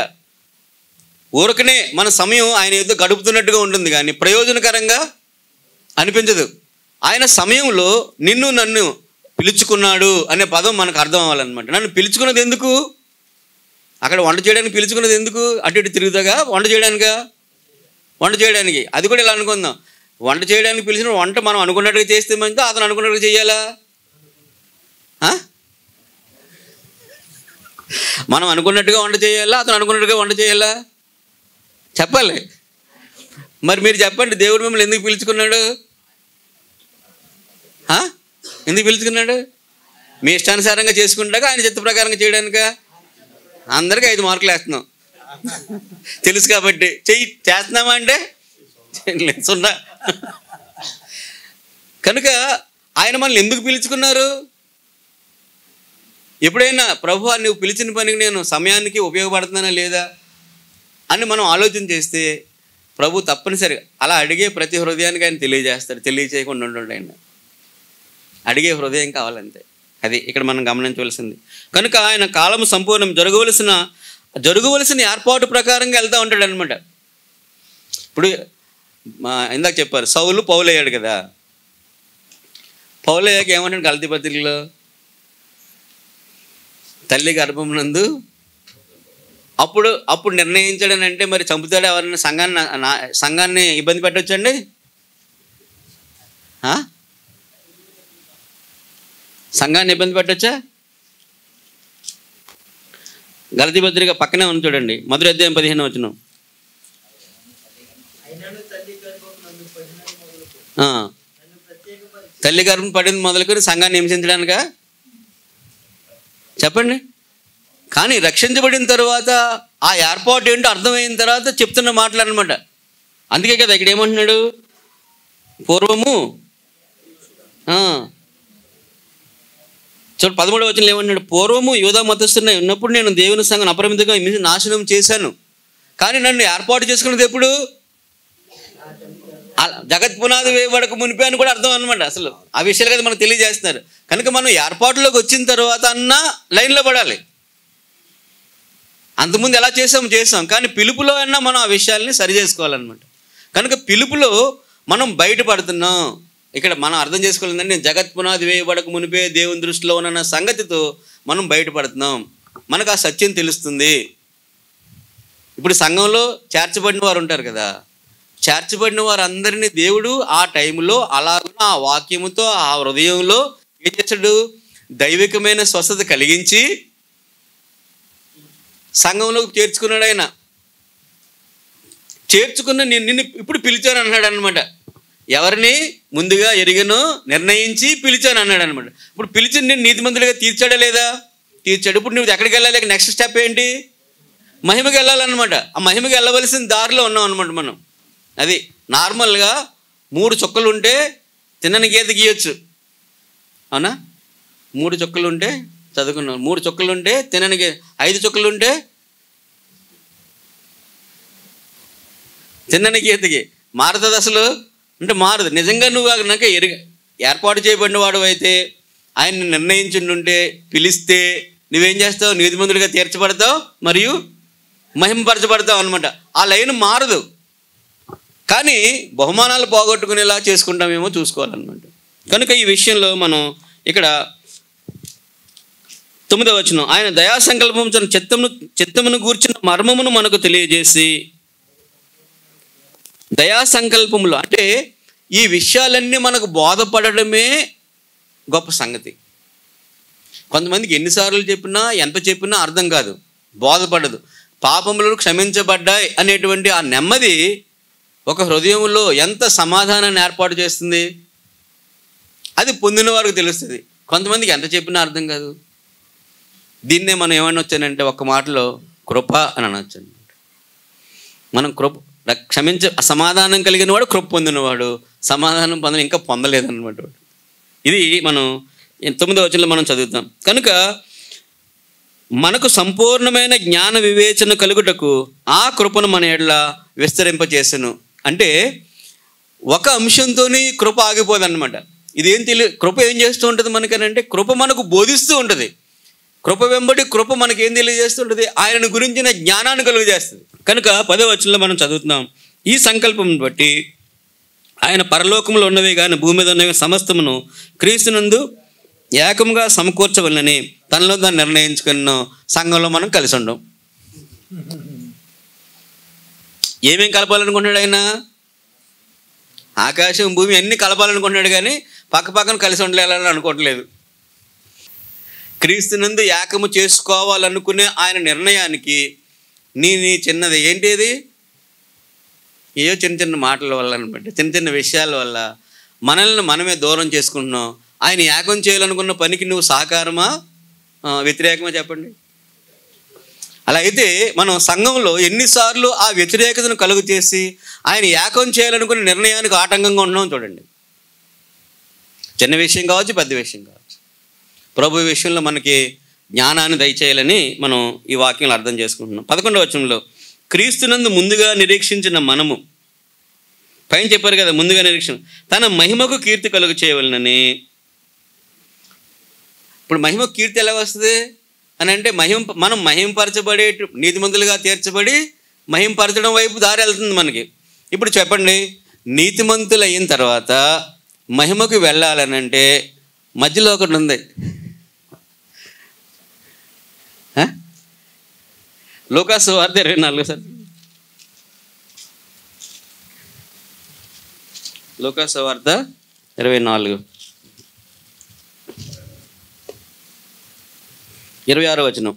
ఊరకనే మన సమయం ఆయన ఏదో గడుపుతున్నట్టుగా ఉంటుంది, కానీ ప్రయోజనకరంగా అనిపించదు. ఆయన సమయంలో నిన్ను నన్ను పిలుచుకున్నాడు అనే పదం మనకు అర్థం అవ్వాలన్నమాట. నన్ను పిలుచుకున్నది ఎందుకు? అక్కడ వంట చేయడానికి పిలుచుకున్నది ఎందుకు? అటు ఇటు తిరుగుతాగా వంట చేయడానికి. అది కూడా ఇలా అనుకుందాం, వంట చేయడానికి పిలిచిన వంట మనం అనుకున్నట్టుగా చేస్తే మంచిదా, అతను అనుకున్నట్టుగా చేయాలా? మనం అనుకున్నట్టుగా వంట చేయాలా, అతను అనుకున్నట్టుగా వంట చేయాలా? చెప్పాలి. మరి మీరు చెప్పండి, దేవుడు మిమ్మల్ని ఎందుకు పిలుచుకున్నాడు? ఎందుకు పిలుచుకున్నాడు? మీ ఇష్టానుసారంగా చేసుకుంటాక ఆయన చిత్త ప్రకారంగా చేయడానిక? అందరికీ 5 మార్కులు వేస్తున్నాం తెలుసు కాబట్టి. చేస్తున్నామా అంటే సున్నా. కనుక ఆయన మనల్ని ఎందుకు పిలుచుకున్నారు? ఎప్పుడైనా ప్రభువా నువ్వు పిలిచిన పనికి నేను సమయానికి ఉపయోగపడుతున్నానా లేదా అని మనం ఆలోచన చేస్తే ప్రభు తప్పనిసరిగా అలా అడిగే ప్రతి హృదయానికి ఆయన తెలియజేస్తాడు. తెలియచేయకుండా ఉండండి. ఆయన అడిగే హృదయం కావాలంతే. అది ఇక్కడ మనం గమనించవలసింది. కనుక ఆయన కాలం సంపూర్ణం జరగవలసిన ఏర్పాటు ప్రకారంగా వెళ్తూ ఉంటాడు అనమాట. ఇప్పుడు ఇందాక చెప్పారు సౌలు పౌలయ్యాడు కదా. పౌలయ్యాక ఏమంటాడు గలతీ పత్రికలో? తల్లి గర్భం నందు అప్పుడు నిర్ణయించాడనంటే మరి చంపుతాడు ఎవరైనా? సంఘాన్ని ఇబ్బంది పెట్టవచ్చండి? సంఘాన్ని ఇబ్బంది పెట్టవచ్చా? గలతీ పత్రిక పక్కనే ఉంది చూడండి, 1వ అధ్యాయం 15వ వచనం. తల్లి గర్భం పడింది మొదలుకొని సంఘాన్ని హింసించడానికా? చెప్పండి. కానీ రక్షించబడిన తర్వాత ఆ ఏర్పాటు ఏంటో అర్థమైన తర్వాత చెప్తున్న మాటలు అనమాట. అందుకే కదా ఇక్కడ ఏమంటున్నాడు? పూర్వము చూడు 13వ వచనంలో ఏమంటున్నాడు? పూర్వము యూదా మతస్థులై ఉన్నప్పుడు నేను దేవుని సంఘం అపరిమితంగా నాశనం చేశాను, కానీ నన్ను ఏర్పాటు చేసుకున్నది ఎప్పుడు? జగత్ పునాది వేయబడక మునిపే అని కూడా అర్థం అనమాట. అసలు ఆ విషయాలు కదా మనకు తెలియజేస్తున్నారు. కనుక మనం ఏర్పాటులోకి వచ్చిన తర్వాత అన్నా లైన్లో పడాలి. అంతకుముందు ఎలా చేసాం, కానీ పిలుపులో అన్నా మనం ఆ విషయాల్ని సరి చేసుకోవాలన్నమాట. కనుక పిలుపులో మనం బయటపడుతున్నాం. ఇక్కడ మనం అర్థం చేసుకోవాలంటే నేను జగత్ పునాది వేయబడక మునిపే దేవుని దృష్టిలో ఉన్న సంగతితో మనం బయటపడుతున్నాం. మనకు ఆ సత్యం తెలుస్తుంది. ఇప్పుడు సంఘంలో చేర్చబడిన వారు ఉంటారు కదా, చేర్చబడిన వారందరినీ దేవుడు ఆ టైంలో అలాగే ఆ వాక్యముతో ఆ హృదయంలో ఏం చేస్తాడు? దైవికమైన స్వస్థత కలిగించి సంఘంలోకి చేర్చుకున్నాడు. ఆయన చేర్చుకున్న నిన్ను ఇప్పుడు పిలిచాను అన్నాడు అనమాట. ఎవరిని ముందుగా ఎరిగనో నిర్ణయించి పిలిచాను అన్నాడు అనమాట. ఇప్పుడు పిలిచి నేను నీతిమంతుడిగా తీర్చాడా లేదా? తీర్చాడు. ఇప్పుడు నువ్వు ఎక్కడికి వెళ్ళాలి? నెక్స్ట్ స్టెప్ ఏంటి? మహిమకి వెళ్ళాలన్నమాట. ఆ మహిమకి వెళ్ళవలసిన దారిలో ఉన్నాం అనమాట మనం. అది నార్మల్గా 3 చుక్కలు ఉంటే తిన్నని గీత గీయొచ్చు, అవునా? 3 చుక్కలు ఉంటే చదువుకున్నాం. 3 చుక్కలు ఉంటే తినని 5 చుక్కలు ఉంటే తిన్నని గీతకి మారుతుంది అసలు అంటే మారదు. నిజంగా నువ్వు నాకు ఏర్పాటు చేయబడిన వాడు అయితే, ఆయన నిర్ణయించుంటే, పిలిస్తే నువ్వేం చేస్తావు? నీతిమంతుడిగా తీర్చబడతావు మరియు మహిమపరచబడతావు అనమాట. ఆ లైన్ మారదు. కానీ బహుమానాలు పోగొట్టుకునేలా చేసుకుంటామేమో చూసుకోవాలన్నమాట. కనుక ఈ విషయంలో మనం ఇక్కడ 9వ వచనం, ఆయన దయా సంకల్పం చిత్తమును గూర్చిన మర్మమును మనకు తెలియజేసి, దయా సంకల్పములు అంటే ఈ విషయాలన్నీ మనకు బోధపడడమే గొప్ప సంగతి. కొంతమందికి ఎన్నిసార్లు చెప్పినా ఎంత చెప్పినా అర్థం కాదు, బోధపడదు. పాపములు క్షమించబడ్డాయి అనేటువంటి ఆ నెమ్మది ఒక హృదయంలో ఎంత సమాధానాన్ని ఏర్పాటు చేస్తుంది, అది పొందిన వారికి తెలుస్తుంది. కొంతమందికి ఎంత చెప్పినా అర్థం కాదు. దీన్నే మనం ఏమనొచ్చానంటే ఒక్క మాటలో కృప అని అనొచ్చండి. మనం సమాధానం కలిగిన వాడు కృప పొందినవాడు, సమాధానం పొందిన ఇంకా పొందలేదన్నమాట. ఇది మనం 9వ వచనంలో మనం చదువుతాం. కనుక మనకు సంపూర్ణమైన జ్ఞాన వివేచన కలుగుటకు ఆ కృపను మన ఎడల విస్తరింపచేసెను. అంటే ఒక అంశంతోనే కృప ఆగిపోదన్నమాట. ఇదేం కృప ఏం చేస్తూ ఉంటుంది మనకనంటే, కృప మనకు బోధిస్తూ ఉంటుంది. కృప వెంబడి కృప మనకేం తెలియజేస్తుంటుంది? ఆయనను గురించిన జ్ఞానాన్ని కలుగజేస్తుంది. కనుక 10వ వచనంలో మనం చదువుతున్నాం, ఈ సంకల్పం బట్టి ఆయన పరలోకంలో ఉన్నవి కానీ భూమి మీద ఉన్నవి సమస్తమును క్రీస్తునందు ఏకంగా సమకూర్చవలనని తనలో దాన్ని నిర్ణయించుకున్న సంఘంలో మనం కలిసి ఉండం. ఏమేం కలపాలనుకుంటున్నాడు ఆయన? ఆకాశం భూమి అన్నీ కలపాలనుకుంటున్నాడు, కానీ పక్కన కలిసి ఉండలేదని అనుకోవట్లేదు. క్రీస్తునందు ఏకము చేసుకోవాలనుకునే ఆయన నిర్ణయానికి నీ చిన్నది ఏంటిది? ఏయో చిన్న మాటల వల్ల అనమాట, చిన్న విషయాల వల్ల మనల్ని మనమే దూరం చేసుకుంటున్నాం. ఆయన ఏకం చేయాలనుకున్న పనికి నువ్వు సహకారమా వ్యతిరేకమా చెప్పండి? అలా అయితే మనం సంఘంలో ఎన్నిసార్లు ఆ వ్యతిరేకతను కలుగు చేసి ఆయన ఏకం చేయాలనుకున్న నిర్ణయానికి ఆటంకంగా ఉన్నాం చూడండి. చిన్న విషయం కావచ్చు, పెద్ద విషయం కావచ్చు. ప్రభు విషయంలో మనకి జ్ఞానాన్ని దయచేయాలని మనం ఈ వాక్యంలో అర్థం చేసుకుంటున్నాం. 11వ వచనంలో క్రీస్తునందు ముందుగా నిరీక్షించిన మనము, పైన చెప్పారు కదా ముందుగా నిరీక్షణ, తన మహిమకు కీర్తి కలుగు చేయవలనని. ఇప్పుడు మహిమకు కీర్తి ఎలా వస్తుంది అని అంటే, మనం మహింపరచబడే నీతిమంతులుగా తీర్చబడి మహింపరచడం వైపు దారి వెళ్తుంది మనకి. ఇప్పుడు చెప్పండి, నీతిమంతులు అయిన తర్వాత మహిమకు వెళ్ళాలనంటే మధ్యలో ఒకటి ఉంది. లూకాసు వార్త 24 సార్, లూకాసు వార్త 24 26వ వచనం.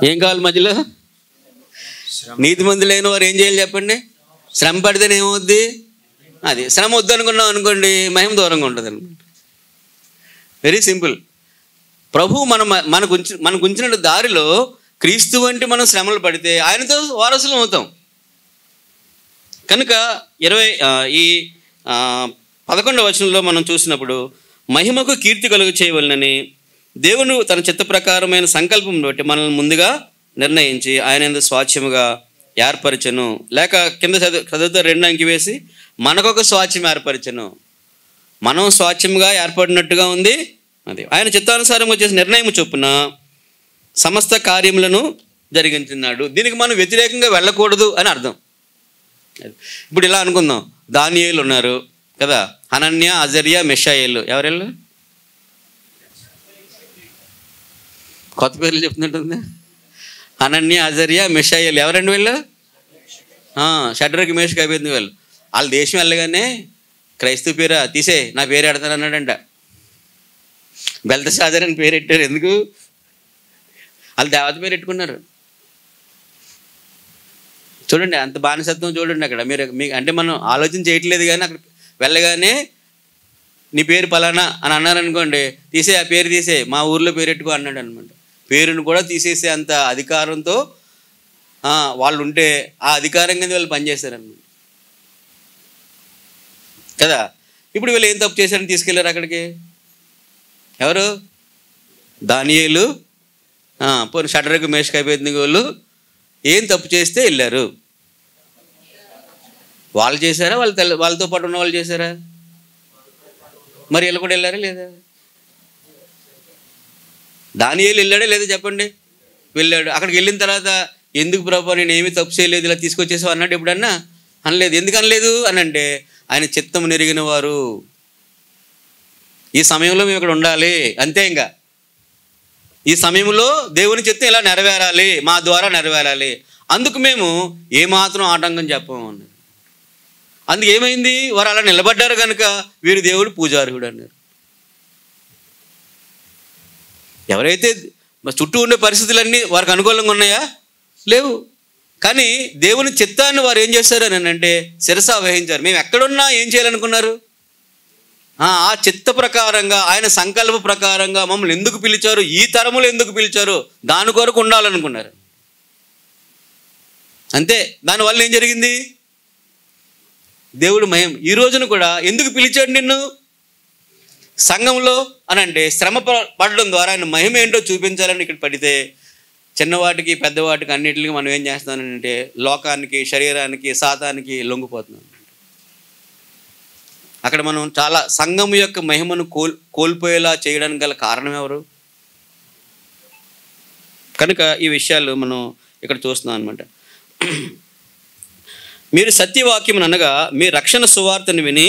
ఏం కావాలి మధ్యలో? నీతిమంతులైన వారు ఏం చేయాలి చెప్పండి? శ్రమ పడితేనే ఏమవుద్ది? అది శ్రమ వద్దు అనుకున్నాం అనుకోండి, మహిమ దూరంగా ఉంటుంది అనమాట. Very simple. ప్రభు మనకు ఉంచిన దారిలో క్రీస్తు వంటి మనం శ్రమలు పడితే ఆయనతో వారసులం అవుతాం. కనుక 11వ వచనంలో మనం చూసినప్పుడు మహిమకు కీర్తి కలుగు చేయవలనని దేవుడు తన చిత్త ప్రకారమైన సంకల్పం బట్టి మనల్ని ముందుగా నిర్ణయించి ఆయన స్వాచ్యముగా ఏర్పరచను. లేక కింద చదువుతో 2 అంకి వేసి మనకొక స్వాచ్యం ఏర్పరచను. మనం స్వాచ్యంగా ఏర్పడినట్టుగా ఉంది. అది ఆయన చిత్తానుసారం వచ్చేసి నిర్ణయం చొప్పున సమస్త కార్యములను జరిగించున్నాడు. దీనికి మనం వ్యతిరేకంగా వెళ్ళకూడదు అని అర్థం. ఇప్పుడు ఇలా అనుకుందాం, దానియేలు ఉన్నారు కదా, హనన్య, అజర్యా, మిషాయేలు. ఎవరెళ్ళు? కొత్త పేర్లు చెప్తున్నట్టుంది. హనన్య, అజర్యా, మిషాయేలు. ఎవరండి వీళ్ళు? షడ్రక్, మేషక్, అబేద్నెగో వాళ్ళు. వాళ్ళ దేశం వెళ్ళగానే క్రైస్తవ పేరా తీసే నా పేరు ఎడతాను అన్నాడంట. బెల్తషాజర్ అని పేరు పెట్టారు. ఎందుకు? వాళ్ళు దేవత పేరు పెట్టుకున్నారు. చూడండి అంత బానిసత్వం చూడండి అక్కడ. మీకు అంటే మనం ఆలోచన చేయట్లేదు, కానీ అక్కడ వెళ్ళగానే నీ పేరు పలానా అని అన్నారనుకోండి, తీసే ఆ పేరు తీసే, మా ఊర్లో పేరెట్టుకో అన్నాడు అనమాట. పేరును కూడా తీసేసే అంత అధికారంతో వాళ్ళు ఉంటే ఆ అధికారం కింద వాళ్ళు పనిచేశారనమాట కదా. ఇప్పుడు వీళ్ళు ఏం తప్పు చేశారని తీసుకెళ్ళారు అక్కడికి? ఎవరు? దానియేలు, పోనీ షడ్రకు మేషకు అబేద్నెగో వాళ్ళు ఏం తప్పు చేస్తే వెళ్ళారు? వాళ్ళు చేశారా? వాళ్ళతో పాటు ఉన్న వాళ్ళు చేశారా? మరి వీళ్ళు కూడా వెళ్ళారా లేదా? దానియేలు వెళ్ళాడా లేదా చెప్పండి? వెళ్ళాడు. అక్కడికి వెళ్ళిన తర్వాత ఎందుకు ప్రభు నేను ఏమీ తప్పు చేయలేదు, ఇలా తీసుకొచ్చేసావు అన్నాడు ఎప్పుడన్నా? అనలేదు. ఎందుకు అనలేదు అని అంటే ఆయన చిత్తం నెరిగిన వారు. ఈ సమయంలో మేము ఇక్కడ ఉండాలి అంతే. ఇంకా ఈ సమయంలో దేవుని చిత్తం ఇలా నెరవేరాలి, మా ద్వారా నెరవేరాలి, అందుకు మేము ఏమాత్రం ఆటంకం చెప్పము అన్నారు. అందుకు ఏమైంది? వారు అలా నిలబడ్డారు కనుక వీరు దేవుడు పూజార్హుడు అన్నారు. ఎవరైతే చుట్టూ ఉండే పరిస్థితులన్నీ వారికి అనుకూలంగా ఉన్నాయా? లేవు. కానీ దేవుని చిత్తాన్ని వారు ఏం చేశారు అని అంటే శిరసా వహించారు. మేము ఎక్కడున్నా ఏం చేయాలనుకున్నారు? ఆ చిత్త ప్రకారంగా, ఆయన సంకల్ప ప్రకారంగా మమ్మల్ని ఎందుకు పిలిచారు, ఈ తరములు ఎందుకు పిలిచారు, దాని కొరకు ఉండాలనుకున్నారు అంతే. దానివల్ల ఏం జరిగింది? దేవుడు మహిమ. ఈ రోజున కూడా ఎందుకు పిలిచాడు నిన్ను సంఘంలో అని అంటే శ్రమ పడడం ద్వారా ఆయన మహిమ ఏంటో చూపించాలని ఇక్కడ పడితే చిన్నవాటికి పెద్దవాటికి అన్నిటికీ మనం ఏం చేస్తున్నానంటే లోకానికి, శరీరానికి, సాతానికి లొంగిపోతున్నాం. అక్కడ మనం చాలా సంఘం యొక్క మహిమను కోల్పోయేలా చేయడానికి గల కారణం ఎవరు? కనుక ఈ విషయాలు మనం ఇక్కడ చూస్తున్నాం అనమాట. మీరు సత్యవాక్యం అనగా మీ రక్షణ సువార్తను విని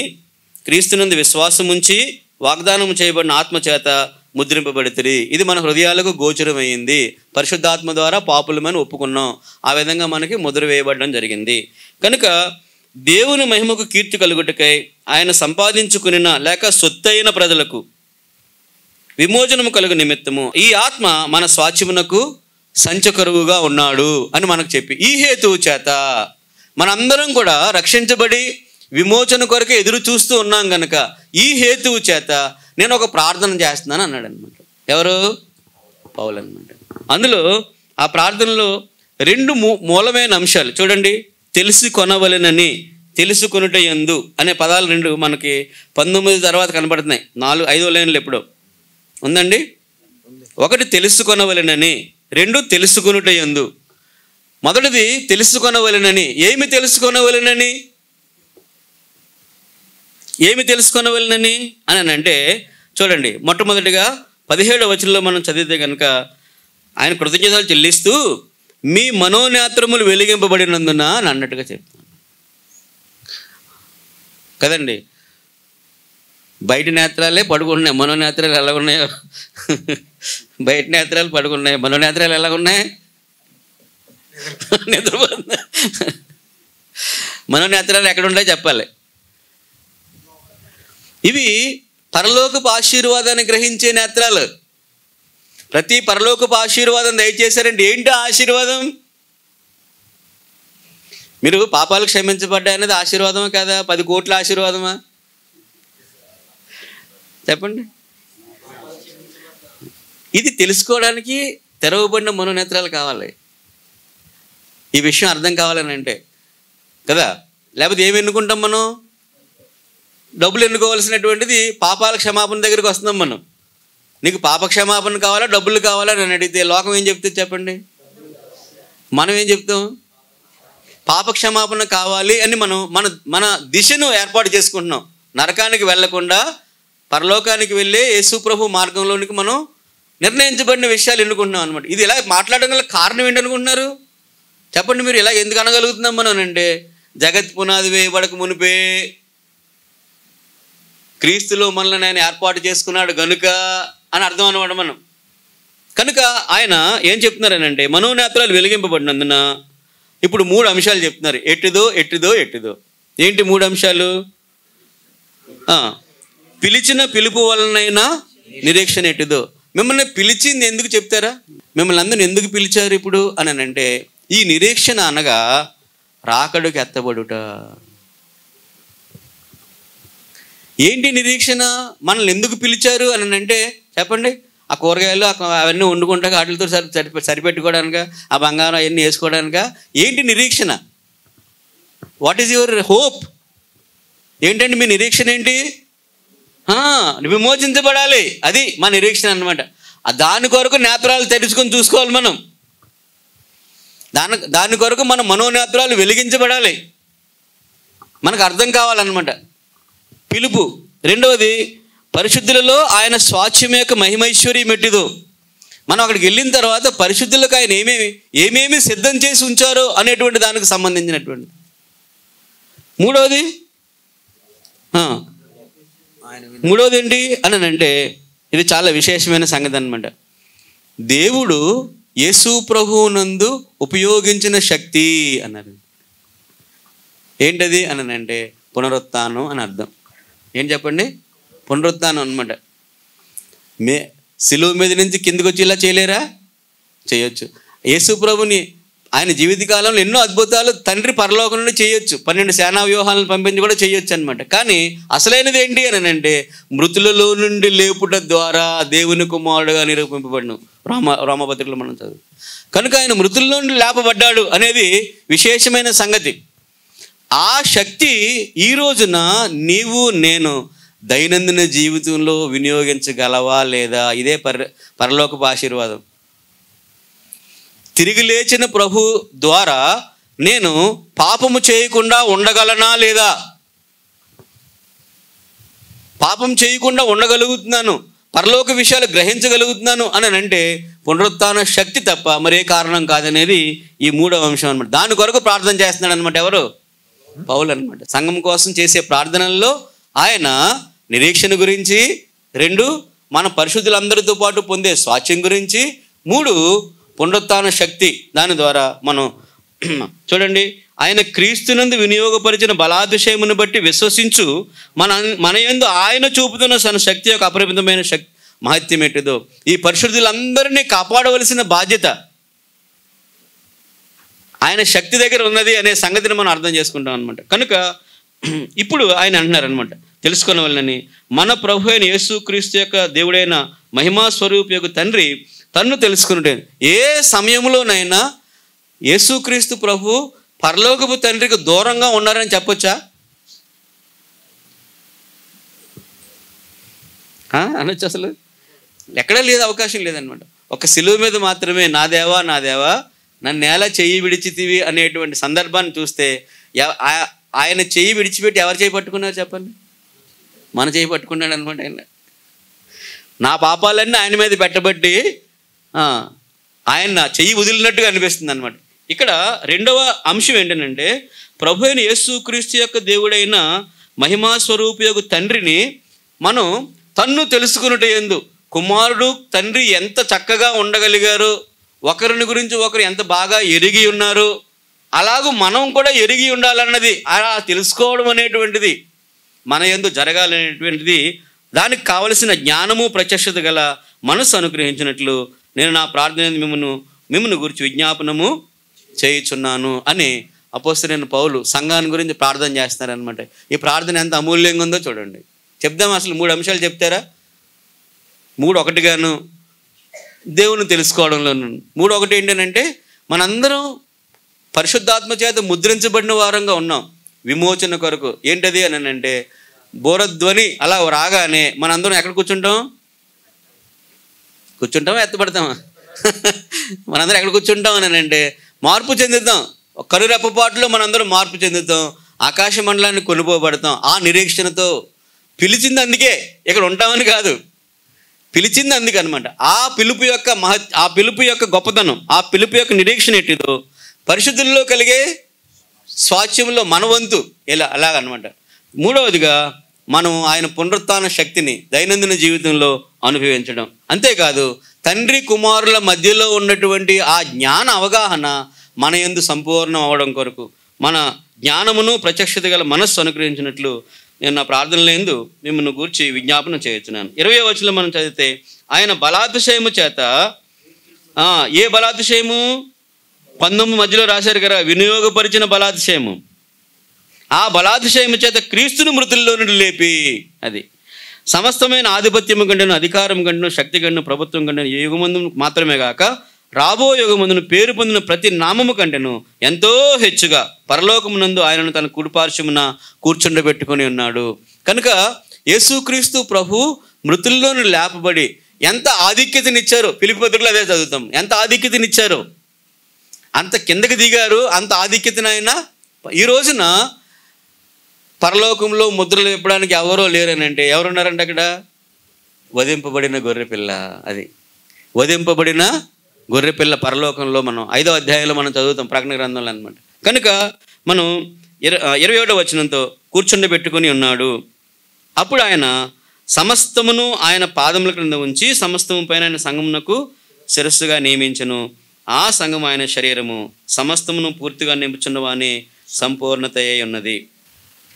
క్రీస్తునందు విశ్వాసం ఉంచి వాగ్దానం చేయబడిన ఆత్మ చేత ముద్రింపబడితిరి. ఇది మన హృదయాలకు గోచరమైంది. పరిశుద్ధాత్మ ద్వారా పాపులమని ఒప్పుకున్నాం. ఆ విధంగా మనకి ముద్ర వేయబడడం జరిగింది. కనుక దేవుని మహిమకు కీర్తి కలుగుటకై ఆయన సంపాదించుకునిన లేక సొత్తైన ప్రజలకు విమోచనము కలుగు నిమిత్తము ఈ ఆత్మ మన స్వాచ్యమునకు సంచకరువుగా ఉన్నాడు అని మనకు చెప్పి, ఈ హేతువు చేత మనందరం కూడా రక్షించబడి విమోచన కొరకు ఎదురు చూస్తూ ఉన్నాం కనుక ఈ హేతువు చేత నేను ఒక ప్రార్థన చేస్తున్నాను అన్నాడు అనమాట. ఎవరు? పౌలు అనమాట. అందులో ఆ ప్రార్థనలో రెండు మూలమైన అంశాలు చూడండి. తెలుసుకొనవలెనని, తెలుసుకొనుట యందు అనే పదాలు రెండు మనకి 19 తర్వాత కనబడుతున్నాయి. 4-5 లైన్లు ఎప్పుడో ఉందండి. ఒకటి తెలుసుకొనవలెనని, రెండు తెలుసుకొనుట యందు. మొదటిది తెలుసుకొనవలెనని. ఏమి తెలుసుకొనవలెనని? ఏమి తెలుసుకొనవలెనని అని అంటే చూడండి, మొట్టమొదటిగా 17వ వచనంలో మనం చదివితే కనుక ఆయన కృతజ్ఞతలు చెల్లిస్తూ మీ మనోనేత్రములు వెలిగింపబడినందున అని అన్నట్టుగా చెప్తాను కదండి. బయట నేత్రాలే పడుకున్నాయి, మనోనేత్రాలు ఎలా ఉన్నాయో. బయట నేత్రాలు పడుకున్నాయి, మనోనేత్రాలు ఎలా ఉన్నాయి? నిద్రపోతుంది. మనోనేత్రాలు ఎక్కడుంటాయో చెప్పాలి. ఇవి పరలోకపు ఆశీర్వాదాన్ని గ్రహించే నేత్రాలు. ప్రతి పరలోకపు ఆశీర్వాదం దయచేశారంటే ఏంటి ఆశీర్వాదం? మీరు పాపాలు క్షమించబడ్డా అనేది ఆశీర్వాదమా కాదా? 10 కోట్ల ఆశీర్వాదమా? చెప్పండి. ఇది తెలుసుకోవడానికి తెరవబడిన మనోనేత్రాలు కావాలి. ఈ విషయం అర్థం కావాలని అంటే కదా. లేకపోతే ఏమి ఎన్నుకుంటాం మనం? డబ్బులు ఎన్నుకోవాల్సినటువంటిది పాపాల క్షమాపణ దగ్గరికి వస్తున్నాం మనం. నీకు పాప క్షమాపణ కావాలా, డబ్బులు కావాలా అని అడిగితే లోకం ఏం చెప్తుంది చెప్పండి? మనం ఏం చెప్తాం? పాప క్షమాపణ కావాలి అని మన దిశను ఏర్పాటు చేసుకుంటున్నాం. నరకానికి వెళ్లకుండా పరలోకానికి వెళ్ళే యేసు ప్రభు మార్గంలోనికి మనం నిర్ణయించబడిన విషయాలు ఎన్నుకుంటున్నాం అనమాట. ఇది ఇలా మాట్లాడడం గల కారణం ఏంటనుకుంటున్నారు చెప్పండి? మీరు ఇలా ఎందుకు అనగలుగుతున్నాం మనం అంటే జగత్ పునాది వేయబడక మునిపే క్రీస్తులో మనల్ని ఆయన ఏర్పాటు చేసుకున్నాడు గనుక అని అర్థం అనమాట మనం. కనుక ఆయన ఏం చెప్తున్నారనంటే మనోనేత్రాలు వెలిగింపబడినందున ఇప్పుడు 3 అంశాలు చెప్తున్నారు. ఎట్టిదో ఎట్టిదో ఎట్టిదో. ఏంటి 3 అంశాలు? పిలిచిన పిలుపు వలనైనా నిరీక్షణ ఎట్టిదో. మిమ్మల్ని పిలిచింది ఎందుకు చెప్తారా? మిమ్మల్ని అందరిని ఎందుకు పిలిచారు ఇప్పుడు అని అంటే ఈ నిరీక్షణ అనగా రాకడకు ఎత్తబడుట. ఏంటి నిరీక్షణ? మనల్ని ఎందుకు పిలిచారు అని అంటే చెప్పండి. ఆ కూరగాయలు అవన్నీ వండుకుంటాక వాటితో సరిపెట్టుకోవడానిక, ఆ బంగారం అవన్నీ వేసుకోవడానిక? ఏంటి నిరీక్షణ? What is your hope? ఏంటండి మీ నిరీక్షణ ఏంటి? విమోచించబడాలి, అది మా నిరీక్షణ అన్నమాట. దాని కొరకు నేత్రాలు తెరుచుకొని చూసుకోవాలి మనం. దాని కొరకు మన మనోనేత్రాలు వెలిగించబడాలి, మనకు అర్థం కావాలన్నమాట పిలుపు. రెండవది, పరిశుద్ధులలో ఆయన స్వాస్థ్యం యొక్క మహిమైశ్వర్యం ఎట్టిదో. మనం అక్కడికి వెళ్ళిన తర్వాత పరిశుద్ధులకు ఆయన ఏమేమి సిద్ధం చేసి ఉంచారో అనేటువంటి దానికి సంబంధించినటువంటి. మూడవది ఏంటి అని అంటే, ఇది చాలా విశేషమైన సంగతి అన్నమాట. దేవుడు యేసు ప్రభువునందు ఉపయోగించిన శక్తి అన్నారు. ఏంటది అని అంటే పునరుత్థానం అని అర్థం. ఏం చెప్పండి? పునరుత్థానం అన్నమాట. సిలువ మీద నుంచి కిందకు వచ్చి ఇలా చేయలేరా? చేయొచ్చు. యేసు ప్రభుని ఆయన జీవితకాలంలో ఎన్నో అద్భుతాలు తండ్రి పరలోకం నుండి చేయొచ్చు. 12 సేనా వ్యూహాలను పంపించి కూడా చేయొచ్చు అనమాట. కానీ అసలైనది ఏంటి అని అంటే మృతులలో నుండి లేపుట ద్వారా దేవుని కుమారుడుగా నిరూపింపబడను. రోమపత్రికలో మనం చదువు. కనుక ఆయన మృతుల్లో నుండి లేపబడ్డాడు అనేది విశేషమైన సంగతి. ఆ శక్తి ఈ రోజున నీవు నేను దైనందిన జీవితంలో వినియోగించగలవా లేదా? ఇదే పరలోకపు ఆశీర్వాదం. తిరిగి లేచిన ప్రభు ద్వారా నేను పాపము చేయకుండా ఉండగలనా లేదా? పాపం చేయకుండా ఉండగలుగుతున్నాను, పరలోక విషయాలు గ్రహించగలుగుతున్నాను అని అంటే పునరుత్థాన శక్తి తప్ప మరే కారణం కాదనేది ఈ 3వ అంశం అనమాట. దాని కొరకు ప్రార్థన చేస్తున్నాడు అనమాట. ఎవరు? పౌలు అనమాట. సంఘం కోసం చేసే ప్రార్థనల్లో ఆయన నిరీక్షణ గురించి, 2 మన పరిశుద్ధులందరితో పాటు పొందే స్వాస్థ్యం గురించి, 3 పునరుత్థాన శక్తి. దాని ద్వారా మనం చూడండి, ఆయన క్రీస్తునందు వినియోగపరిచిన బలాతిశయమును బట్టి విశ్వసించు మన యందు ఆయన చూపుతున్న తన శక్తి యొక్క అపరిమితమైన మహత్యం ఎట్టిదో. ఈ పరిశుద్ధులందరినీ కాపాడవలసిన బాధ్యత ఆయన శక్తి దగ్గర ఉన్నది అనే సంగతిని మనం అర్థం చేసుకుంటాం అనమాట. కనుక ఇప్పుడు ఆయన అంటున్నారనమాట, తెలుసుకునవలనని మన ప్రభు అయిన యేసుక్రీస్తు యొక్క దేవుడైన మహిమా స్వరూపి యొక్క తండ్రి తన్ను తెలుసుకున్నట్టు. ఏ సమయంలోనైనా యేసుక్రీస్తు ప్రభు పరలోకపు తండ్రికి దూరంగా ఉన్నారని చెప్పొచ్చా? అనొచ్చు. అసలు ఎక్కడా లేదు, అవకాశం లేదనమాట. ఒక సిలువ మీద మాత్రమే నా దేవా నా దేవా నన్ను ఎలా చెయ్యి విడిచితివి అనేటువంటి సందర్భాన్ని చూస్తే ఆయన చెయ్యి విడిచిపెట్టి ఎవరు చేయి పట్టుకున్నారు చెప్పండి? మన చేయి పట్టుకున్నాడు అనమాట. ఆయన నా పాపాలన్నీ ఆయన మీద పెట్టబట్టి ఆయన చెయ్యి వదిలినట్టుగా అనిపిస్తుంది అనమాట. ఇక్కడ రెండవ అంశం ఏంటంటే ప్రభు అయిన యేసుక్రీస్తు యొక్క దేవుడైన మహిమా స్వరూపి యొక్క తండ్రిని మనం తన్ను తెలుసుకున్నట్టు ఎందు కుమారుడు తండ్రి ఎంత చక్కగా ఉండగలిగారు, ఒకరిని గురించి ఒకరు ఎంత బాగా ఎరిగి ఉన్నారు, అలాగూ మనం కూడా ఎరిగి ఉండాలన్నది, అలా తెలుసుకోవడం అనేటువంటిది మన యందు జరగాలనేటువంటిది, దానికి కావలసిన జ్ఞానము ప్రత్యక్షత గల మనసు అనుగ్రహించినట్లు నేను నా ప్రార్థన మిమ్మల్ని గురించి విజ్ఞాపనము చేయుచున్నాను అని అపోస్తలుడైన పౌలు సంఘాన్ని గురించి ప్రార్థన చేస్తున్నారనమాట. ఈ ప్రార్థన ఎంత అమూల్యంగా ఉందో చూడండి. చెప్దాం. అసలు 3 అంశాలు చెప్తారా? 3 ఒకటిగాను దేవుని తెలుసుకోవడంలోను. 3 ఒకటి ఏంటంటే మనందరం పరిశుద్ధాత్మ చేత ముద్రించబడిన వారంగా ఉన్నాం విమోచన కొరకు. ఏంటది అని అంటే బోరధ్వని అలా రాగానే మనందరం ఎక్కడ కూర్చుంటామా? ఎత్తపడతామా? మనందరం ఎక్కడ కూర్చుంటాం అని అంటే మార్పు చెందుతాం. కనురెప్పపాటులో మనందరం మార్పు చెందుతాం, ఆకాశ మండలాన్ని కొనుపోబడతాం. ఆ నిరీక్షణతో పిలిచింది, అందుకే ఇక్కడ ఉంటామని కాదు, పిలిచింది అందుకే అనమాట. ఆ పిలుపు యొక్క గొప్పతనం, ఆ పిలుపు యొక్క నిరీక్షణ ఎట్టిదో పరిశుద్ధుల్లో కలిగే స్వాస్థ్యంలో మనవంతు అలాగనమాట. 3వదిగా మనం ఆయన పునరుత్థాన శక్తిని దైనందిన జీవితంలో అనుభవించడం. అంతేకాదు తండ్రి కుమారుల మధ్యలో ఉన్నటువంటి ఆ జ్ఞాన అవగాహన మన యందు సంపూర్ణం అవడం కొరకు మన జ్ఞానమును ప్రత్యక్షత గల మనస్సు అనుగ్రహించినట్లు నేను నా ప్రార్థనలో యందు మిమ్మల్ని గూర్చి విజ్ఞాపనం చేస్తున్నాను. 20వ వచనంలో మనం చదివితే ఆయన బలాతిశయము చేత, ఏ బలాతిశయము? 19 మధ్యలో రాశారు కదా, వినియోగపరిచిన బలాతిశయము. ఆ బలాతిశయము చేత క్రీస్తును మృతుల్లో నుండి లేపి, అది సమస్తమైన ఆధిపత్యము కంటేను, అధికారం కంటేను, శక్తి కంటేను, ప్రభుత్వం కంటేను, ఏ యుగమందు మాత్రమే గాక రాబో యుగమందును పేరు పొందిన ప్రతి నామము కంటేను ఎంతో హెచ్చుగా పరలోకమునందు ఆయనను తన కుడిపార్శ్వమున కూర్చుండబెట్టుకొని ఉన్నాడు. కనుక యేసుక్రీస్తు ప్రభు మృతుల్లో నుండి లేపబడి ఎంత ఆధిక్యతనిచ్చారు. ఫిలిప్పీ పత్రికలో అదే చదువుతాం. ఎంత ఆధిక్యతనిచ్చారు, అంత కిందకి దిగారు. అంత ఆధిక్యతనైనా ఈ రోజున పరలోకంలో ముద్రలు విప్పడానికి ఎవరో లేరనంటే ఎవరున్నారంటే అక్కడ వధింపబడిన గొర్రెపిల్ల. అది వధింపబడిన గొర్రెపిల్ల పరలోకంలో మనం 5వ అధ్యాయంలో మనం చదువుతాం ప్రకటన గ్రంథంలో అనమాట. కనుక మనం 27వ వచనంతో కూర్చుండబెట్టుకుని ఉన్నాడు. అప్పుడు ఆయన సమస్తమును ఆయన పాదముల క్రింద ఉంచి సమస్తము పైన ఆయన సంఘమునకు శిరస్సుగా నియమించను. ఆ సంఘం ఆయన శరీరము, సమస్తమును పూర్తిగా నింపుచున్నవాని సంపూర్ణత అయి ఉన్నది.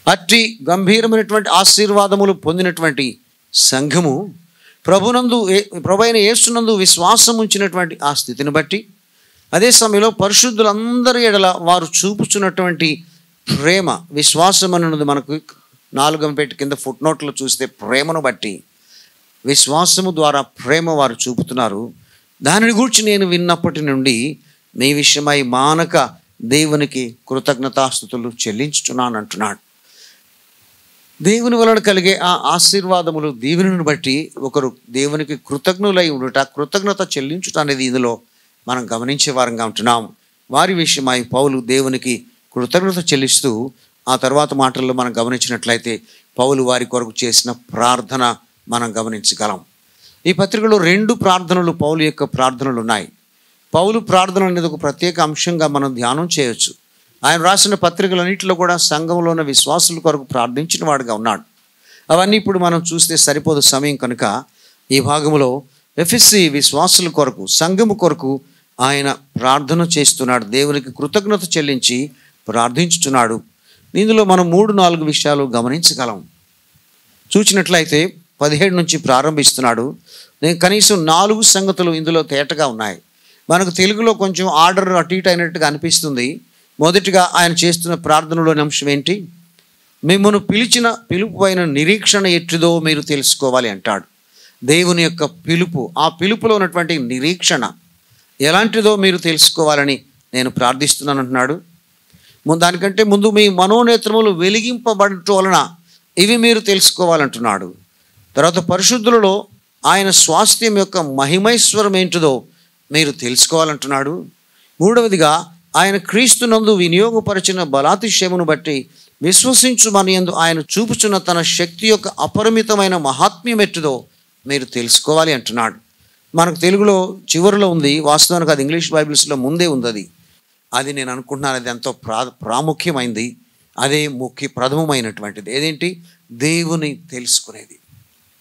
అట్టి గంభీరమైనటువంటి ఆశీర్వాదములు పొందినటువంటి సంఘము ప్రభు అయిన యేసునందు విశ్వాసం ఉంచినటువంటి ఆ స్థితిని బట్టి, అదే సమయంలో పరిశుద్ధులందరి ఎడల వారు చూపుచున్నటువంటి ప్రేమ, విశ్వాసం అన్నది మనకు 4వ పెట్టి కింద ఫుట్ నోట్లో చూస్తే ప్రేమను బట్టి, విశ్వాసము ద్వారా ప్రేమ వారు చూపుతున్నారు. దానిని గురించి నేను విన్నప్పటి నుండి మీ విషయమై మానక దేవునికి కృతజ్ఞతాస్తుతులు చెల్లించుచున్నాను అంటున్నాడు. దేవుని వలన కలిగే ఆ ఆశీర్వాదములు, దీవెనను బట్టి ఒకరు దేవునికి కృతజ్ఞులై ఉండుట, కృతజ్ఞత చెల్లించుట అనేది ఇందులో మనం గమనించే వారంగా ఉంటున్నాం. వారి విషయమై పౌలు దేవునికి కృతజ్ఞత చెల్లిస్తూ ఆ తర్వాత మాటల్లో మనం గమనించినట్లయితే పౌలు వారి కొరకు చేసిన ప్రార్థన మనం గమనించగలం. ఈ పత్రికలో 2 ప్రార్థనలు, పౌలు యొక్క ప్రార్థనలు ఉన్నాయి. పౌలు ప్రార్థన అనేది ఒక ప్రత్యేక అంశంగా మనం ధ్యానం చేయొచ్చు. ఆయన రాసిన పత్రికలన్నింటిలో కూడా సంఘంలో ఉన్న విశ్వాసుల కొరకు ప్రార్థించిన వాడుగా ఉన్నాడు. అవన్నీ ఇప్పుడు మనం చూస్తే సరిపోదు సమయం కనుక ఈ భాగంలో ఎఫెసీ విశ్వాసుల కొరకు, సంఘము కొరకు ఆయన ప్రార్థన చేస్తున్నాడు. దేవునికి కృతజ్ఞత చెల్లించి ప్రార్థించుతున్నాడు. ఇందులో మనం 3-4 విషయాలు గమనించగలం. చూసినట్లయితే 17 నుంచి ప్రారంభిస్తున్నాడు. నేను కనీసం 4 సంగతులు ఇందులో తేటగా ఉన్నాయి. మనకు తెలుగులో కొంచెం ఆర్డర్ అటు ఇటు అయినట్టుగా అనిపిస్తుంది. మొదటిగా ఆయన చేస్తున్న ప్రార్థనలోని అంశం ఏంటి? మిమ్మల్ని పిలిచిన పిలుపు అయిన నిరీక్షణ ఎట్టిదో మీరు తెలుసుకోవాలి అంటాడు. దేవుని యొక్క పిలుపు, ఆ పిలుపులో ఉన్నటువంటి నిరీక్షణ ఎలాంటిదో మీరు తెలుసుకోవాలని నేను ప్రార్థిస్తున్నాను అంటున్నాడు. దానికంటే ముందు మీ మనోనేత్రములు వెలిగింపబడటం వలన ఇవి మీరు తెలుసుకోవాలంటున్నాడు. తర్వాత పరిశుద్ధులలో ఆయన స్వాస్థ్యం యొక్క మహిమైశ్వరం ఏంటిదో మీరు తెలుసుకోవాలంటున్నాడు. మూడవదిగా ఆయన క్రీస్తునందు వినియోగపరిచిన బలాతిశయమును బట్టి విశ్వసించుమని యందు ఆయన చూపుచున్న తన శక్తి యొక్క అపరిమితమైన మహాత్మ్యం ఎట్టుదో మీరు తెలుసుకోవాలి అంటున్నాడు. మనకు తెలుగులో చివరిలో ఉంది, వాస్తవానికి అది ఇంగ్లీష్ బైబిల్స్లో ముందే ఉంది. అది నేను అనుకుంటున్నాను అది ఎంతో ప్రాముఖ్యమైంది. అదే ప్రథమమైనటువంటిది. ఏదేంటి? దేవుని తెలుసుకునేది.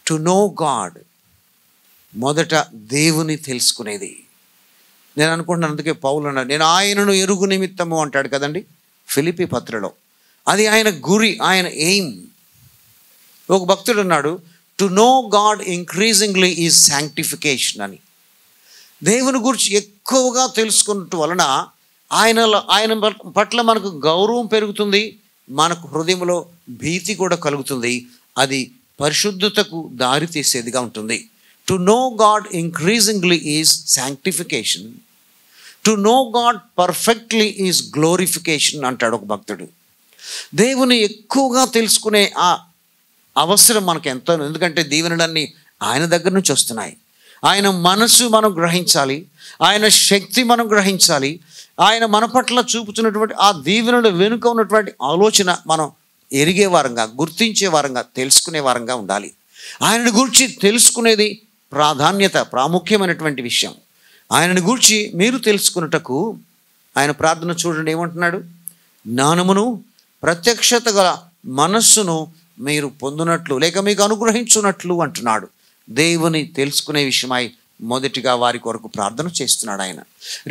To know God. మొదట దేవుని తెలుసుకునేది. నేను అనుకుంటున్నాను, అందుకే పౌలు అన్నాడు నేను ఆయనను ఎరుగు నిమిత్తము అంటాడు కదండి ఫిలిప్పీ పత్రికలో. అది ఆయన గురి, ఆయన ఎయిమ్. ఒక భక్తుడు అన్నాడు to know God increasingly is sanctification అని. దేవుని గురించి ఎక్కువగా తెలుసుకున్నట్టు వలన ఆయన పట్ల మనకు గౌరవం పెరుగుతుంది, మనకు హృదయంలో భీతి కూడా కలుగుతుంది. అది పరిశుద్ధతకు దారి తీసేదిగా ఉంటుంది. To know God increasingly is sanctification. To know God perfectly is glorification అంటాడు ఒక భక్తుడు. దేవుని ఎక్కువగా తెలుసుకునే ఆ అవసరం మనకు ఎంతో, ఎందుకంటే దీవెనలన్నీ ఆయన దగ్గర నుంచి వస్తున్నాయి. ఆయన మనసు మనం గ్రహించాలి, ఆయన శక్తి మనం గ్రహించాలి, ఆయన మన పట్ల చూపుతున్నటువంటి ఆ దీవెనల వెనుక ఉన్నటువంటి ఆలోచన మనం ఎరిగే వారంగా, గుర్తించే వారంగా, తెలుసుకునే వారంగా ఉండాలి. ఆయనను గురించి తెలుసుకునేది ప్రాముఖ్యమైనటువంటి విషయం. ఆయనను గురించి మీరు తెలుసుకున్నటకు ఆయన ప్రార్థన చూడండి ఏమంటున్నాడు? జ్ఞానమును ప్రత్యక్షత గల మనస్సును మీరు పొందునట్లు లేక మీకు అనుగ్రహించున్నట్లు అంటున్నాడు. దేవుని తెలుసుకునే విషయమై మొదటిగా వారి కొరకు ప్రార్థన చేస్తున్నాడు ఆయన.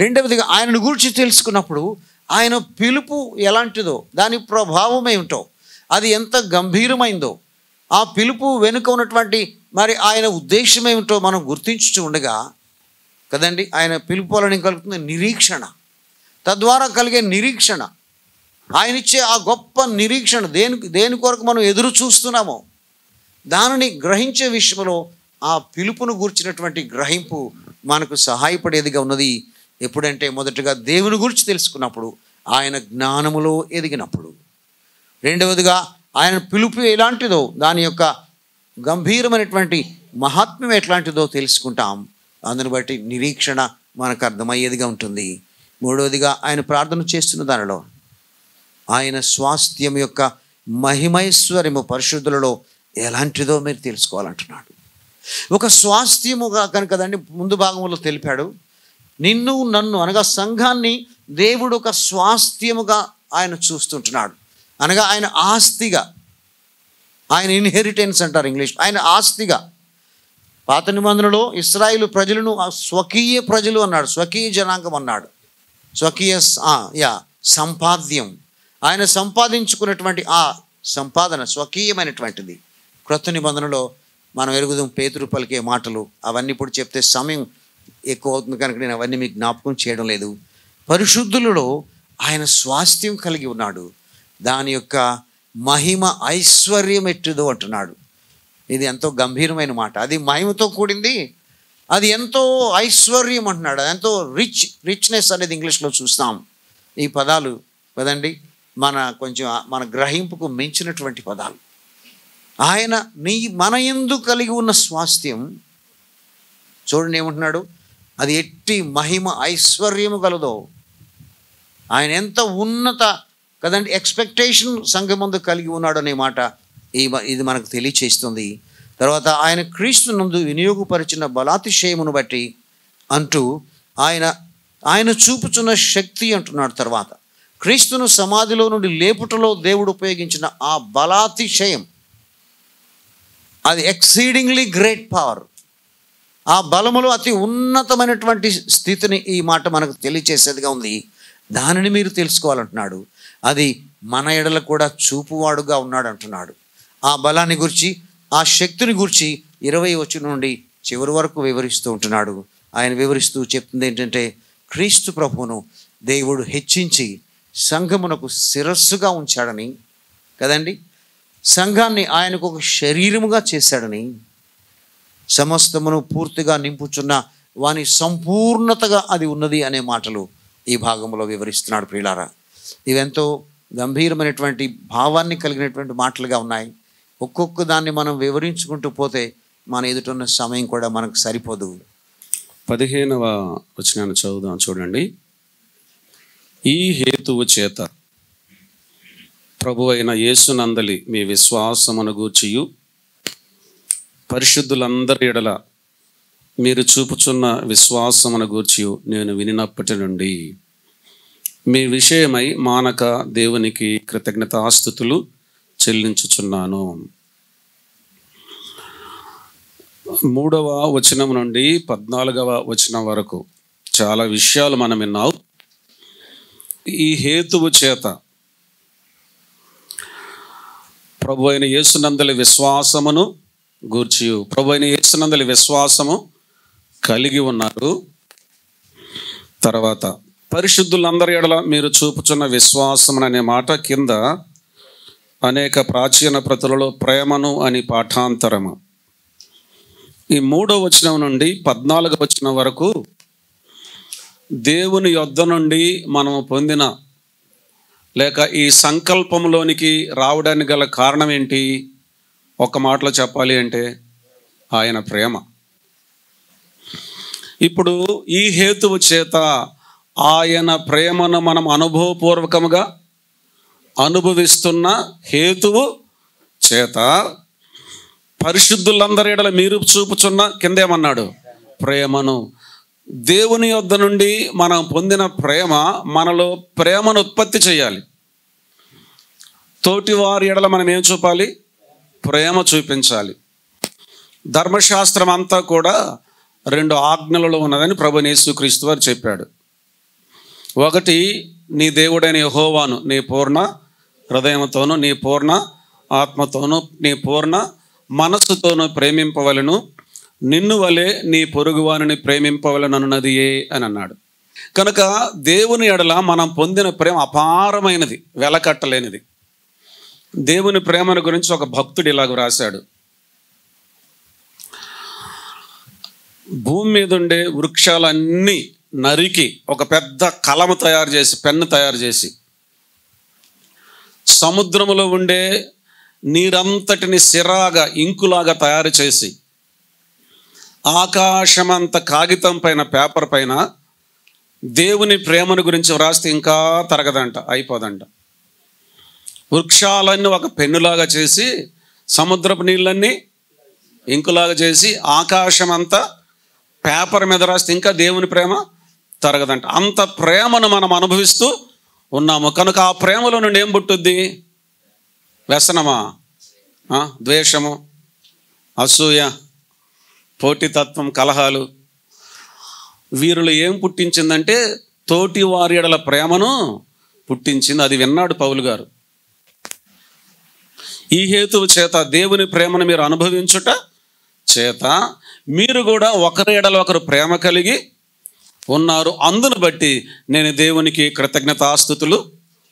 రెండవదిగా ఆయనను గురించి తెలుసుకున్నప్పుడు ఆయన పిలుపు ఎలాంటిదో, దాని ప్రభావం ఏమిటో, అది ఎంత గంభీరమైందో, ఆ పిలుపు వెనుక ఉన్నటువంటి మరి ఆయన ఉద్దేశం ఏమిటో మనం గుర్తించుతూ ఉండగా కదండి ఆయన పిలుపు వలన కలుగుతుంది నిరీక్షణ. తద్వారా కలిగే నిరీక్షణ, ఆయన ఇచ్చే ఆ గొప్ప నిరీక్షణ దేని కొరకు మనం ఎదురు చూస్తున్నామో దానిని గ్రహించే విషయంలో ఆ పిలుపును గూర్చినటువంటి గ్రహింపు మనకు సహాయపడేదిగా ఉన్నది. ఎప్పుడంటే మొదటగా దేవుని గురించి తెలుసుకున్నప్పుడు, ఆయన జ్ఞానములో ఎదిగినప్పుడు. రెండవదిగా ఆయన పిలుపు ఎలాంటిదో, దాని యొక్క గంభీరమైనటువంటి మహాత్మ్యం ఎట్లాంటిదో తెలుసుకుంటాం. అందుని బట్టి నిరీక్షణ మనకు అర్థమయ్యేదిగా ఉంటుంది. మూడవదిగా ఆయన ప్రార్థన చేస్తున్న దానిలో ఆయన స్వాస్థ్యం యొక్క మహిమైశ్వర్యము పరిశుద్ధులలో ఎలాంటిదో మీరు తెలుసుకోవాలంటున్నాడు. ఒక స్వాస్థ్యముగా కనుకదండి ముందు భాగంలో తెలిపాడు. నిన్ను నన్ను అనగా సంఘాన్ని దేవుడు ఒక స్వాస్థ్యముగా ఆయన చూస్తుంటున్నాడు. అనగా ఆయన ఆస్తిగా, ఆయన ఇన్హెరిటెన్స్ అంటారు ఇంగ్లీష్, ఆయన ఆస్తిగా. పాత నిబంధనలో ఇశ్రాయేలు ప్రజలను స్వకీయ ప్రజలు అన్నాడు, స్వకీయ జనాంగం అన్నాడు, స్వకీయ సంపాద్యం. ఆయన సంపాదించుకున్నటువంటి ఆ సంపాదన స్వకీయమైనటువంటిది. క్రొత్త నిబంధనలో మనం ఎరుగుదాం పేతురు పలికే మాటలు, అవన్నీ ఇప్పుడు చెప్తే సమయం ఎక్కువ అవుతుంది కనుక నేను అవన్నీ మీకు జ్ఞాపకం చేయడం లేదు. పరిశుద్ధులలో ఆయన స్వాస్థ్యం కలిగి ఉన్నాడు. దాని యొక్క మహిమ ఐశ్వర్యం ఎట్టుదో అంటున్నాడు. ఇది ఎంతో గంభీరమైన మాట. అది మహిమతో కూడింది, అది ఎంతో ఐశ్వర్యం అంటున్నాడు. అది ఎంతో రిచ్నెస్ అనేది ఇంగ్లీష్లో చూస్తాం. ఈ పదాలు కదండి మన గ్రహింపుకు మించినటువంటి పదాలు. ఆయన మన యందు కలిగి ఉన్న స్వాస్థ్యం చూడండి ఏమంటున్నాడు, అది ఎట్టి మహిమ ఐశ్వర్యము కలదో. ఆయన ఎంత ఉన్నత కదండి ఎక్స్పెక్టేషన్ సంఘం ముందు కలిగి ఉన్నాడు అనే మాట ఇది మనకు తెలియచేస్తుంది. తర్వాత ఆయన క్రీస్తు నందు వినియోగపరిచిన బలాతిశయమును బట్టి అంటూ ఆయన చూపుచున్న శక్తి అంటున్నాడు. తర్వాత క్రీస్తును సమాధిలో నుండి లేపుటలో దేవుడు ఉపయోగించిన ఆ బలాతిశయం, అది ఎక్సీడింగ్లీ గ్రేట్ పవర్. ఆ బలములో అతి ఉన్నతమైనటువంటి స్థితిని ఈ మాట మనకు తెలియచేసేదిగా ఉంది. దానిని మీరు తెలుసుకోవాలంటున్నాడు. అది మన ఎడల కూడా చూపువాడుగా ఉన్నాడు అంటున్నాడు. ఆ బలాన్ని గురించి, ఆ శక్తిని గురించి 20 వచనం నుండి చివరి వరకు వివరిస్తూ ఉంటున్నాడు. ఆయన వివరిస్తూ చెప్తుంది ఏంటంటే, క్రీస్తు ప్రభువును దేవుడు హెచ్చించి సంఘమునకు శిరస్సుగా ఉంచాడని కదండి, సంఘాన్ని ఆయనకు ఒక శరీరముగా చేశాడని, సమస్తమును పూర్తిగా నింపుచున్న వాని సంపూర్ణతగా అది ఉన్నది అనే మాటలు ఈ భాగంలో వివరిస్తున్నాడు. ప్రియులారా, ఇవెంతో గంభీరమైనటువంటి భావాన్ని కలిగినటువంటి మాటలుగా ఉన్నాయి. ఒక్కొక్క దాన్ని మనం వివరించుకుంటూ పోతే మన ఎదుటిన్న సమయం కూడా మనకు సరిపోదు. 15వ వచనాన్ని చదువుదాం చూడండి. ఈ హేతువు చేత ప్రభు అయిన యేసునందలి మీ విశ్వాసమును గూర్చియు పరిశుద్ధులందరి ఎడల మీరు చూపుచున్న విశ్వాసమును గూర్చియు నేను వినినప్పటి నుండి మీ విషయమై మానక దేవునికి కృతజ్ఞతాస్తుతులు చెల్లించుచున్నాను. 3వ వచనం నుండి 14వ వచనం వరకు చాలా విషయాలు మనం విన్నాం. ఈ హేతువు చేత ప్రభు అయిన యేసునందలి విశ్వాసమును గూర్చి, ప్రభు అయిన యేసునందలి విశ్వాసము కలిగి ఉన్నారు. తర్వాత పరిశుద్ధులందరి ఎడల మీరు చూపుచున్న విశ్వాసం అనే మాట కింద అనేక ప్రాచీన ప్రతులలో ప్రేమను అని పాఠాంతరము. ఈ 3వ వచనం నుండి 14వ వచనం వరకు దేవుని యొద్ద నుండి మనము పొందిన లేక ఈ సంకల్పంలోనికి రావడానికి గల కారణం ఏంటి? ఒక మాటలో చెప్పాలి అంటే ఆయన ప్రేమ. ఇప్పుడు ఈ హేతువు చేత ఆయన ప్రేమను మనం అనుభవపూర్వకముగా అనుభవిస్తున్న హేతువు చేత పరిశుద్ధులందరి ఎడల మీరు చూపుచున్న కిందేమన్నాడు ప్రేమను. దేవుని యొద్ద నుండి మనం పొందిన ప్రేమ మనలో ప్రేమను ఉత్పత్తి చేయాలి. తోటి వారి ఎడల మనం ఏం చూపాలి? ప్రేమ చూపించాలి. ధర్మశాస్త్రం అంతా కూడా 2 ఆజ్ఞలలో ఉన్నదని ప్రభువైన యేసుక్రీస్తు వారు చెప్పాడు. ఒకటి, నీ దేవుడైన యెహోవాను నీ పూర్ణ హృదయంతోనూ నీ పూర్ణ ఆత్మతోనూ నీ పూర్ణ మనస్సుతోనూ ప్రేమింపవలను, నిన్ను వలె నీ పొరుగువానిని ప్రేమింపవలనన్నదియే అని అన్నాడు. కనుక దేవుని ఎడల మనం పొందిన ప్రేమ అపారమైనది, వెలకట్టలేనిది. దేవుని ప్రేమను గురించి ఒక భక్తుడు ఇలాగ రాశాడు. భూమి మీద ఉండే వృక్షాలన్నీ నరికి ఒక పెద్ద కలము తయారు చేసి, పెన్ను తయారు చేసి, సముద్రములో ఉండే నీరంతటిని సిరాగా, ఇంకులాగా తయారు చేసి, ఆకాశమంత కాగితం పైన, పేపర్ పైన దేవుని ప్రేమను గురించి వ్రాస్తే ఇంకా తరగదంట, అయిపోదంట. వృక్షాలన్నీ ఒక పెన్నులాగా చేసి, సముద్రపు నీళ్ళన్నీ ఇంకులాగా చేసి, ఆకాశం అంతా పేపర్ మీద రాస్తే ఇంకా దేవుని ప్రేమ తరగదంట. అంత ప్రేమను మనం అనుభవిస్తూ ఉన్నాము. కనుక ఆ ప్రేమలో నుండి ఏం పుట్టుద్ది? వ్యసనమా, ద్వేషము, అసూయ, పోటీతత్వం, కలహాలు. వీరులు ఏం పుట్టించిందంటే తోటి వారి ఎడల ప్రేమను పుట్టించింది. అది విన్నాడు పౌలు గారు. ఈ హేతువు చేత, దేవుని ప్రేమను మీరు అనుభవించుట చేత, మీరు కూడా ఒకరి ఎడల ఒకరు ప్రేమ కలిగి ఉన్నారు. అందును బట్టి నేను దేవునికి కృతజ్ఞతాస్తుతులు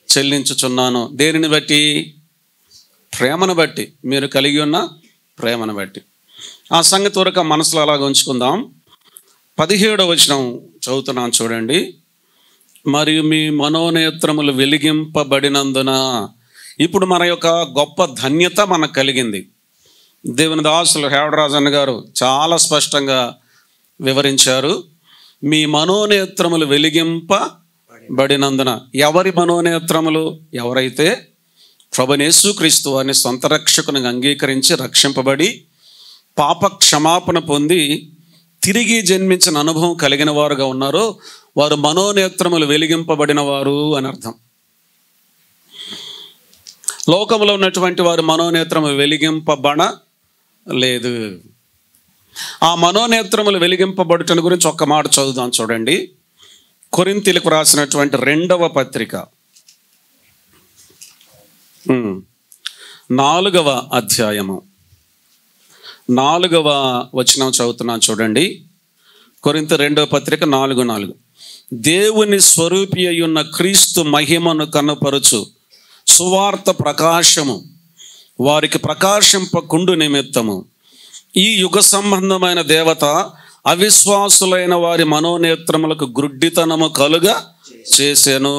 చెల్లించుచున్నాను. దేనిని బట్టి? ప్రేమను బట్టి, మీరు కలిగి ఉన్న ప్రేమను బట్టి. ఆ సంగతి వరకు మనసులో అలాగ ఉంచుకుందాం. 17వ వచనం చదువుతున్నాను చూడండి. మరియు మీ మనోనేత్రములు వెలిగింపబడినందున. ఇప్పుడు మన యొక్క గొప్ప ధన్యత మనకు కలిగింది. దేవుని దాసులు హేవడరాజన్న గారు చాలా స్పష్టంగా వివరించారు. మీ మనోనేత్రములు వెలిగింపబడినందున. ఎవరి మనోనేత్రములు? ఎవరైతే ప్రభువైన యేసుక్రీస్తు వారిని సొంత రక్షకునిగా అంగీకరించి రక్షింపబడి పాప క్షమాపణ పొంది తిరిగి జన్మించిన అనుభవం కలిగిన వారుగా ఉన్నారో వారు మనోనేత్రములు వెలిగింపబడిన వారు అని అర్థం. లోకంలో ఉన్నటువంటి వారు మనోనేత్రములు వెలిగింపబడలేదు. ఆ మనోనేత్రములు వెలిగింపబడుటను గురించి ఒక్క మాట చదువుదాం చూడండి. కొరింథీయులకు రాసినటువంటి 2వ పత్రిక 4వ అధ్యాయము 4వ వచనం చదువుతున్నాను చూడండి. కొరింథీ 2వ పత్రిక 4:4. దేవుని స్వరూపి అయ్యున్న క్రీస్తు మహిమను కనపరుచు సువార్త ప్రకాశము వారికి ప్రకాశింపకుండు నిమిత్తము ఈ యుగ సంబంధమైన దేవత అవిశ్వాసులైన వారి మనోనేత్రములకు గ్రుడ్డితనము కలుగా చేసెను.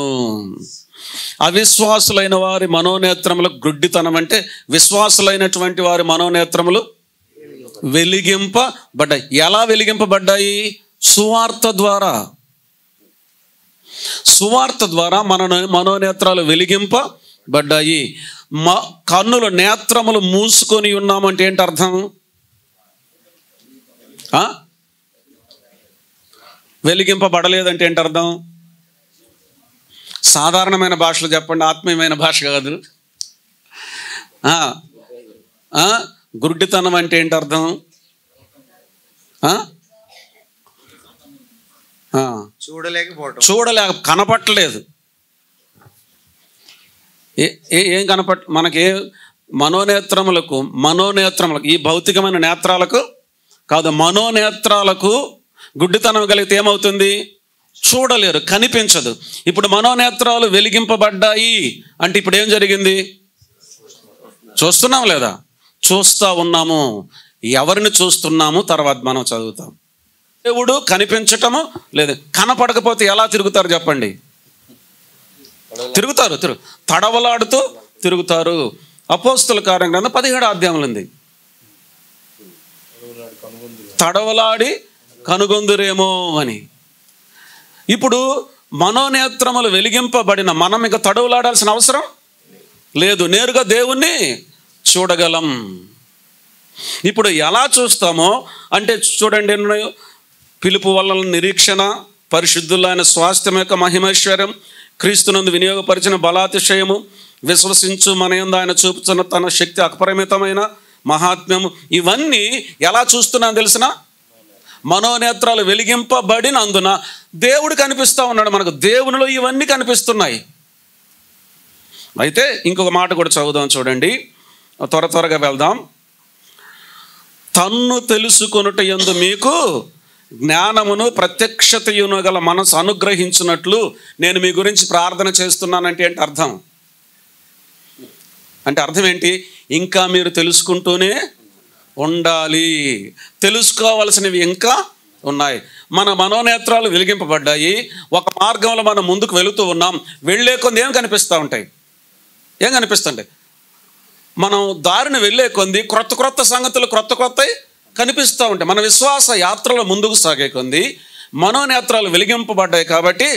అవిశ్వాసులైన వారి మనోనేత్రములకు గ్రుడ్డితనం అంటే విశ్వాసులైనటువంటి వారి మనోనేత్రములు వెలిగింపబడ్డాయి. ఎలా వెలిగింపబడ్డాయి? సువార్త ద్వారా. సువార్త ద్వారా మనోనేత్రాలు వెలిగింపబడ్డాయి. కన్నుల నేత్రములు మూసుకొని ఉన్నామంటే ఏంటి అర్థం? వెలిగింపబడలేదంటే ఏంటి అర్థం? సాధారణమైన భాషలో చెప్పండి, ఆత్మీయమైన భాష కాదు. గురుడితనం అంటే ఏంటి అర్థం? చూడలేక కనపట్టలేదు. ఏం మనకి మనోనేత్రములకు ఈ భౌతికమైన నేత్రాలకు కాదు, మనోనేత్రాలకు గుడ్డితనం కలిగితే ఏమవుతుంది? చూడలేరు, కనిపించదు. ఇప్పుడు మనోనేత్రాలు వెలిగింపబడ్డాయి అంటే ఇప్పుడు ఏం జరిగింది? చూస్తున్నాం లేదా? చూస్తూ ఉన్నాము. ఎవరిని చూస్తున్నాము తర్వాత మనం చదువుతాం. దేవుడు కనిపించటము లేదు. కనపడకపోతే ఎలా తిరుగుతారు చెప్పండి? తిరుగుతారు, తడవలాడుతూ తిరుగుతారు. అపోస్తుల కార్యం గ్రంథం 17వ అధ్యాయంలో ఉంది. తడవలాడి కనుగొందురేమో అని. ఇప్పుడు మనోనేత్రములు వెలిగింపబడిన మనం ఇక తడవలాడాల్సిన అవసరం లేదు. నేరుగా దేవుణ్ణి చూడగలం. ఇప్పుడు ఎలా చూస్తామో అంటే చూడండి, పిలుపు వలన నిరీక్షణ, పరిశుద్ధులైన స్వాస్థ్యం యొక్క మహిమైశ్వర్యం, క్రీస్తునందు వినియోగపరిచిన బలాతిశయము, విశ్వసించు మన యందు ఆయన చూపుతున్న తన శక్తి అపరిమితమైన మహాత్మ్యము, ఇవన్నీ ఎలా చూస్తున్నాను తెలిసిన? మనోనేత్రాలు వెలిగింపబడినందున దేవుడు కనిపిస్తూ ఉన్నాడు మనకు. దేవునిలో ఇవన్నీ కనిపిస్తున్నాయి. అయితే ఇంకొక మాట కూడా చదువుదాం చూడండి, త్వరగా వెళ్దాం. తన్ను తెలుసుకొనుట యందు మీకు జ్ఞానమును ప్రత్యక్షతయును గల మనసు అనుగ్రహించినట్లు నేను మీ గురించి ప్రార్థన చేస్తున్నానంటే ఏంటి అర్థం? అంటే అర్థం ఏంటి? ఇంకా మీరు తెలుసుకుంటూనే ఉండాలి. తెలుసుకోవాల్సినవి ఇంకా ఉన్నాయి. మన మనోనేత్రాలు వెలిగింపబడ్డాయి. ఒక మార్గంలో మనం ముందుకు వెళుతూ ఉన్నాం. వెళ్ళే కొంది ఏం కనిపిస్తూ ఉంటాయి? ఏం కనిపిస్తుంటాయి? మనం దారిని వెళ్ళే కొంది క్రొత్త సంగతులు క్రొత్త కనిపిస్తూ ఉంటాయి. మన విశ్వాస యాత్రలో ముందుకు సాగే కొంది మనోనేత్రాలు వెలిగింపబడ్డాయి. కాబట్టి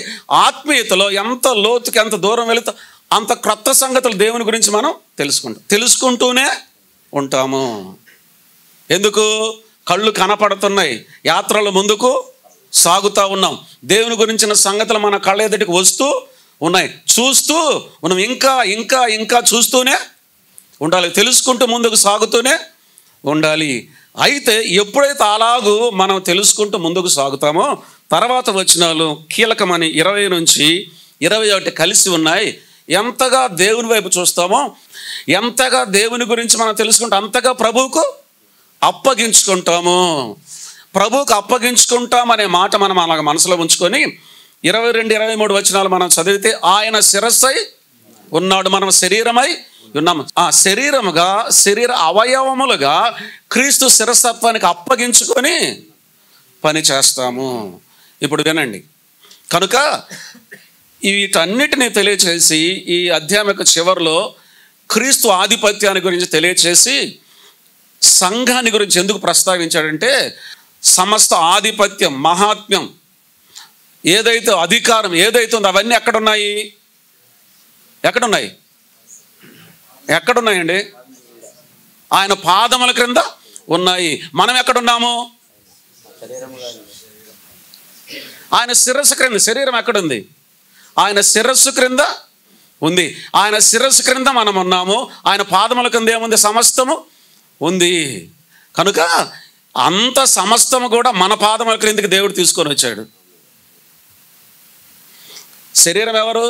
ఆత్మీయతలో ఎంత లోతుకి ఎంత దూరం వెళుతా అంత క్రొత్త సంగతులు దేవుని గురించి మనం తెలుసుకుంటూనే ఉంటాము. ఎందుకు? కళ్ళు కనపడుతున్నాయి, యాత్రలో ముందుకు సాగుతూ ఉన్నాం. దేవుని గురించిన సంగతులు మన కళ్ళ ఎదుటికి వస్తూ ఉన్నాయి. చూస్తూ మనం ఇంకా చూస్తూనే ఉండాలి. తెలుసుకుంటూ ముందుకు సాగుతూనే ఉండాలి. అయితే ఎప్పుడైతే అలాగూ మనం తెలుసుకుంటూ ముందుకు సాగుతామో తర్వాత వచనాలు కీలకమని 20 నుంచి 21 కలిసి ఉన్నాయి. ఎంతగా దేవుని వైపు చూస్తామో, ఎంతగా దేవుని గురించి మనం తెలుసుకుంటే అంతగా ప్రభువుకు అప్పగించుకుంటాము. ప్రభువుకు అప్పగించుకుంటాం అనే మాట మనం అలాగ మనసులో ఉంచుకొని 22, 23 వచనాలు మనం చదివితే, ఆయన శిరస్సై ఉన్నాడు, మనం శరీరమై ఉన్నాము. శరీర అవయవములుగా క్రీస్తు శిరస్తత్వానికి అప్పగించుకొని పని చేస్తాము. ఇప్పుడు వినండి. కనుక వీటన్నిటిని తెలియచేసి ఈ అధ్యాయం యొక్క చివరిలో క్రీస్తు ఆధిపత్యాన్ని గురించి తెలియచేసి సంఘాన్ని గురించి ఎందుకు ప్రస్తావించాడంటే, సమస్త ఆధిపత్యం, మహాత్మ్యం ఏదైతే, అధికారం ఏదైతే ఉందో అవన్నీ ఎక్కడున్నాయండి? ఆయన పాదముల క్రింద ఉన్నాయి. మనం ఎక్కడున్నాము? ఆయన శిరస్సు క్రింద. శరీరం ఎక్కడుంది? ఆయన శిరస్సు క్రింద ఉంది. ఆయన శిరస్సు క్రింద మనం ఉన్నాము. ఆయన పాదముల క్రింద ఏముంది? సమస్తము ఉంది. కనుక అంత సమస్తము కూడా మన పాదముల క్రిందకి దేవుడు తీసుకొని వచ్చాడు. శరీరం ఎవరు?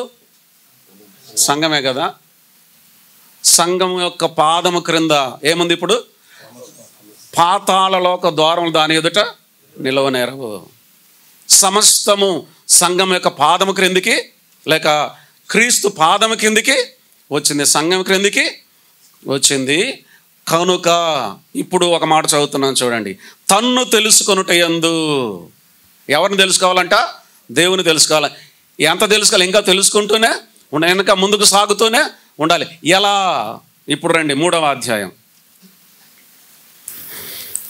సంఘమే కదా. సంఘం యొక్క పాదము క్రింద ఏముంది? ఇప్పుడు పాతాళలోక ద్వారములు దాని ఎదుట నిలవనేరవు. సమస్తము సంఘం యొక్క పాదము క్రిందికి, లేక క్రీస్తు పాదము కిందికి వచ్చింది, సంఘం క్రిందికి వచ్చింది. కనుక ఇప్పుడు ఒక మాట చదువుతున్నాను చూడండి. తన్ను తెలుసుకొనుట యందు. ఎవరిని తెలుసుకోవాలంట? దేవుని తెలుసుకోవాలి. ఎంత తెలుసుకోవాలి? ఇంకా తెలుసుకుంటూనే ఉండాలి, ఇంకా ముందుకు సాగుతూనే ఉండాలి. ఎలా? ఇప్పుడు రండి 3వ అధ్యాయం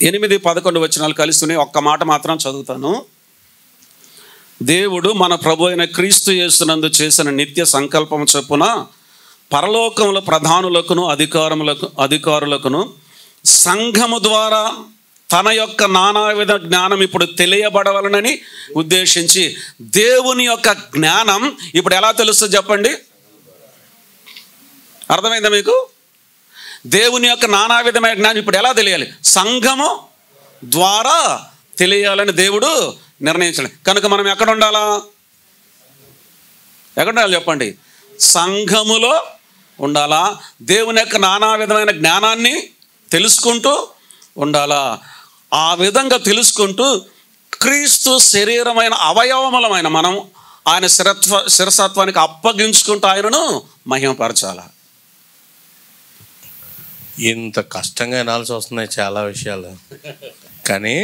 8, 11 వచనాలు కలుస్తున్నాయి. ఒక్క మాట మాత్రం చదువుతాను. దేవుడు మన ప్రభు అయిన క్రీస్తు యేసునందు చేసిన నిత్య సంకల్పం చొప్పున పరలోకముల ప్రధానులకును అధికారులకును సంఘము ద్వారా తన యొక్క నానావిధ జ్ఞానం ఇప్పుడు తెలియబడవలనని ఉద్దేశించి, దేవుని యొక్క జ్ఞానం ఇప్పుడు ఎలా తెలుస్తుంది చెప్పండి? అర్థమైందా మీకు? దేవుని యొక్క నానా విధమైన జ్ఞానం ఇప్పుడు ఎలా తెలియాలి? సంఘము ద్వారా తెలియాలని దేవుడు నిర్ణయించాలి. కనుక మనం ఎక్కడ ఉండాలి చెప్పండి? సంఘములో ఉండాలా. దేవుని యొక్క నానా విధమైన జ్ఞానాన్ని తెలుసుకుంటూ ఉండాలా. ఆ విధంగా తెలుసుకుంటూ క్రీస్తు శరీరమైన అవయవములమైన మనం ఆయన శిరసత్వానికి అప్పగించుకుంటూ ఆయనను మహిమపరచాల. ఇంత కష్టంగా వినాల్సి వస్తున్నాయి చాలా విషయాలు. కానీ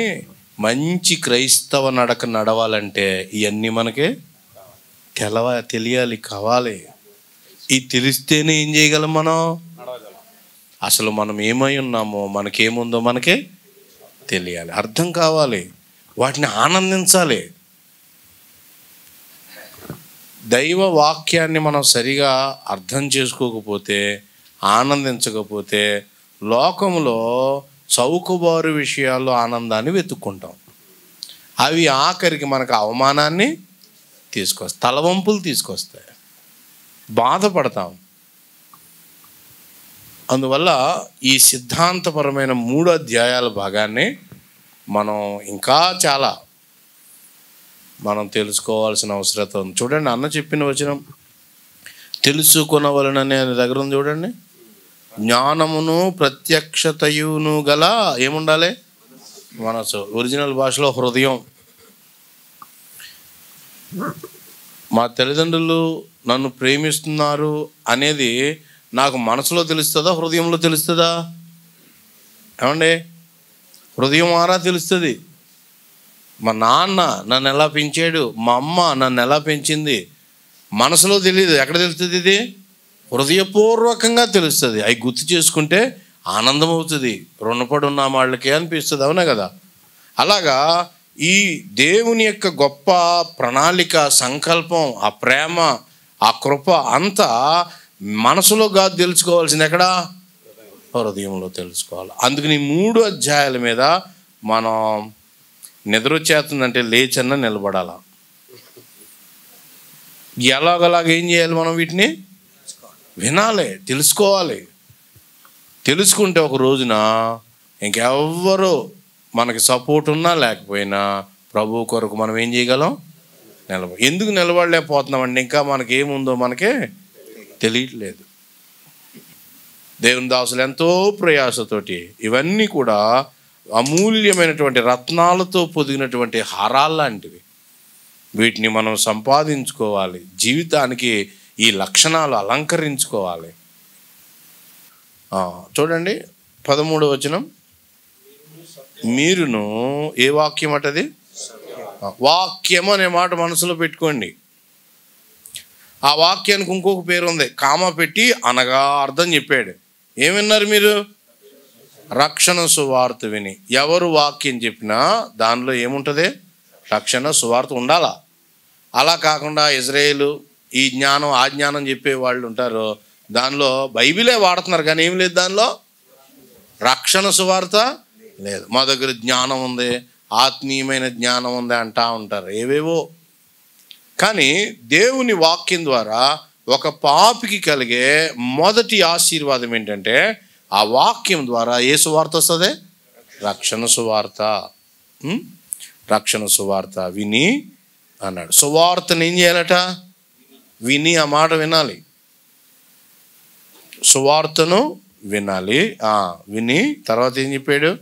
మంచి క్రైస్తవ నడక నడవాలంటే ఇవన్నీ మనకి తెలియాలి, కావాలి. ఇది తెలిస్తేనే ఏం చేయగలం మనం? అసలు మనం ఏమై ఉన్నామో, మనకేముందో మనకే తెలియాలి, అర్థం కావాలి, వాటిని ఆనందించాలి. దైవ వాక్యాన్ని మనం సరిగా అర్థం చేసుకోకపోతే, ఆనందించకపోతే, లోకంలో చౌకబారు విషయాల్లో ఆనందాన్ని వెతుక్కుంటాం. అవి ఆఖరికి మనకు అవమానాన్ని తీసుకొస్తాయి, తలవంపులు తీసుకొస్తాయి, బాధపడతాం. అందువల్ల ఈ సిద్ధాంతపరమైన 3 అధ్యాయాల భాగాన్ని మనం ఇంకా చాలా తెలుసుకోవాల్సిన అవసరం ఉంది. చూడండి, అన్న చెప్పిన వచనం తెలుసుకొనవలననే దగ్గర ఉంది చూడండి. జ్ఞానమును ప్రత్యక్షతయును గల ఏముండాలి? మనసు. ఒరిజినల్ భాషలో హృదయం. మా తల్లిదండ్రులు నన్ను ప్రేమిస్తున్నారు అనేది నాకు మనసులో తెలుస్తుందా, హృదయంలో తెలుస్తుందా? ఏమండి, హృదయం ద్వారా తెలుస్తుంది. మా నాన్న నన్ను ఎలా పెంచాడు, మా అమ్మ నన్ను ఎలా పెంచింది, మనసులో తెలియదు. ఎక్కడ తెలుస్తుంది? ఇది హృదయపూర్వకంగా తెలుస్తుంది. అవి గుర్తు చేసుకుంటే ఆనందం అవుతుంది. రుణపడి ఉన్న వాళ్ళకి అనిపిస్తుంది. అవునా కదా? అలాగా ఈ దేవుని యొక్క గొప్ప ప్రణాళిక, సంకల్పం, ఆ ప్రేమ, ఆ కృప అంతా మనసులో కాదు తెలుసుకోవాల్సింది, ఎక్కడ? హృదయంలో తెలుసుకోవాలి. అందుకని 3 అధ్యాయాల మీద మనం నిద్ర వచ్చేస్తుందంటే లేచన్నా నిలబడాల. ఎలాగలాగ ఏం చేయాలి? మనం వీటిని వినాలి, తెలుసుకోవాలి. తెలుసుకుంటే ఒక రోజున ఇంకెవ్వరూ మనకి సపోర్ట్ ఉన్నా లేకపోయినా ప్రభు కొరకు మనం ఏం చేయగలం? ఎందుకు నిలబడలేకపోతున్నామండి? ఇంకా మనకి ఏముందో మనకే తెలియట్లేదు. దేవుని దాసులు ఎంతో ప్రయాసతోటి ఇవన్నీ కూడా అమూల్యమైనటువంటి రత్నాలతో పొదిగినటువంటి హారాలు లాంటివి. వీటిని మనం సంపాదించుకోవాలి. జీవితానికి ఈ లక్షణాలు అలంకరించుకోవాలి. చూడండి 13వ వచనం. మీరును, ఏ వాక్యం అటది? వాక్యం అనే మాట మనసులో పెట్టుకోండి. ఆ వాక్యానికి ఇంకొక పేరు ఉంది, కామా పెట్టి అనగా అర్థం చెప్పాడు. ఏమన్నారు మీరు? రక్షణ సువార్త విని. ఎవరు వాక్యం చెప్పినా దానిలో ఏముంటుంది? రక్షణ సువార్త ఉండాలా. అలా కాకుండా ఇజ్రాయేలు ఈ జ్ఞానం ఆ జ్ఞానం చెప్పే వాళ్ళు ఉంటారు, దానిలో బైబిలే వాడుతున్నారు కానీ ఏం లేదు, దానిలో రక్షణ సువార్త లేదు. మా దగ్గర జ్ఞానం ఉంది, ఆత్మీయమైన జ్ఞానం ఉంది అంటా ఉంటారు ఏవేవో. కానీ దేవుని వాక్యం ద్వారా ఒక పాపికి కలిగే మొదటి ఆశీర్వాదం ఏంటంటే ఆ వాక్యం ద్వారా ఏ సువార్త వస్తుంది? రక్షణ సువార్త. రక్షణ సువార్త విని అన్నాడు. సువార్తను ఏం చేయాలట? విని. ఆ మాట వినాలి. సువార్తను వినాలి. విని తర్వాత ఏం చెప్పాడు?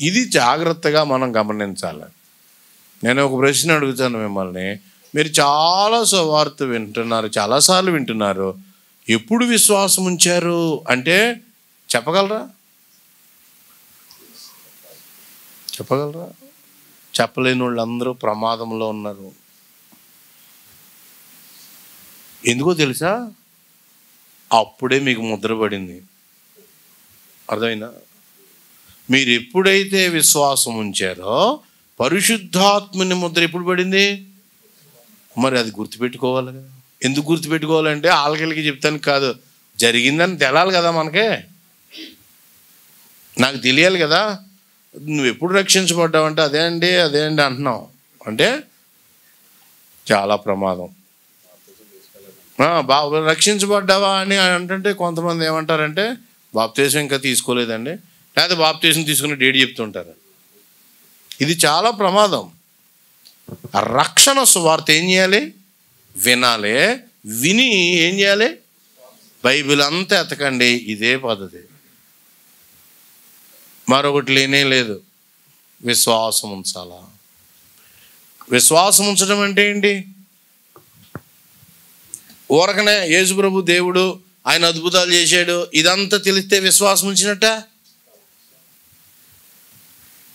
ఇది జాగ్రత్తగా మనం గమనించాలి. నేను ఒక ప్రశ్న అడుగుతాను మిమ్మల్ని. మీరు చాలా సువార్త వింటున్నారు, చాలాసార్లు వింటున్నారు. ఎప్పుడు విశ్వాసం ఉంచారు అంటే చెప్పగలరా? చెప్పగలరా? చెప్పలేని వాళ్ళందరూ ప్రమాదంలో ఉన్నారు. ఎందుకో తెలుసా? అప్పుడే మీకు ముద్ర పడింది. అర్థమైందా? మీరు ఎప్పుడైతే విశ్వాసం ఉంచారో పరిశుద్ధాత్మని ముద్ర ఎప్పుడు పడింది? మరి అది గుర్తుపెట్టుకోవాలి కదా. ఎందుకు గుర్తుపెట్టుకోవాలంటే ఆలకెళ్ళకి చెప్తాను కాదు, జరిగిందని తెలాలి కదా మనకే. నాకు తెలియాలి కదా. నువ్వు ఎప్పుడు రక్షించబడ్డావంటే అదే అండి అంటున్నావు అంటే చాలా ప్రమాదం. రక్షించబడ్డావా అని అంటే కొంతమంది ఏమంటారంటే బాప్తీసం ఇంకా తీసుకోలేదండి, లేదా బాప్తీసం తీసుకునే డేట్ చెప్తుంటారు. ఇది చాలా ప్రమాదం. రక్షణ సువార్త ఏం చేయాలి? వినాలి. విని ఏం చేయాలి? బైబిల్ అంతా ఎతకండి. ఇదే పద్ధతి, మరొకటి లేనే లేదు. విశ్వాసం ఉంచాలా. విశ్వాసం ఉంచడం అంటే ఏంటి? ఊరకనే యేసు ప్రభు దేవుడు, ఆయన అద్భుతాలు చేశాడు, ఇదంతా తెలిస్తే విశ్వాసం ఉంచినట్ట?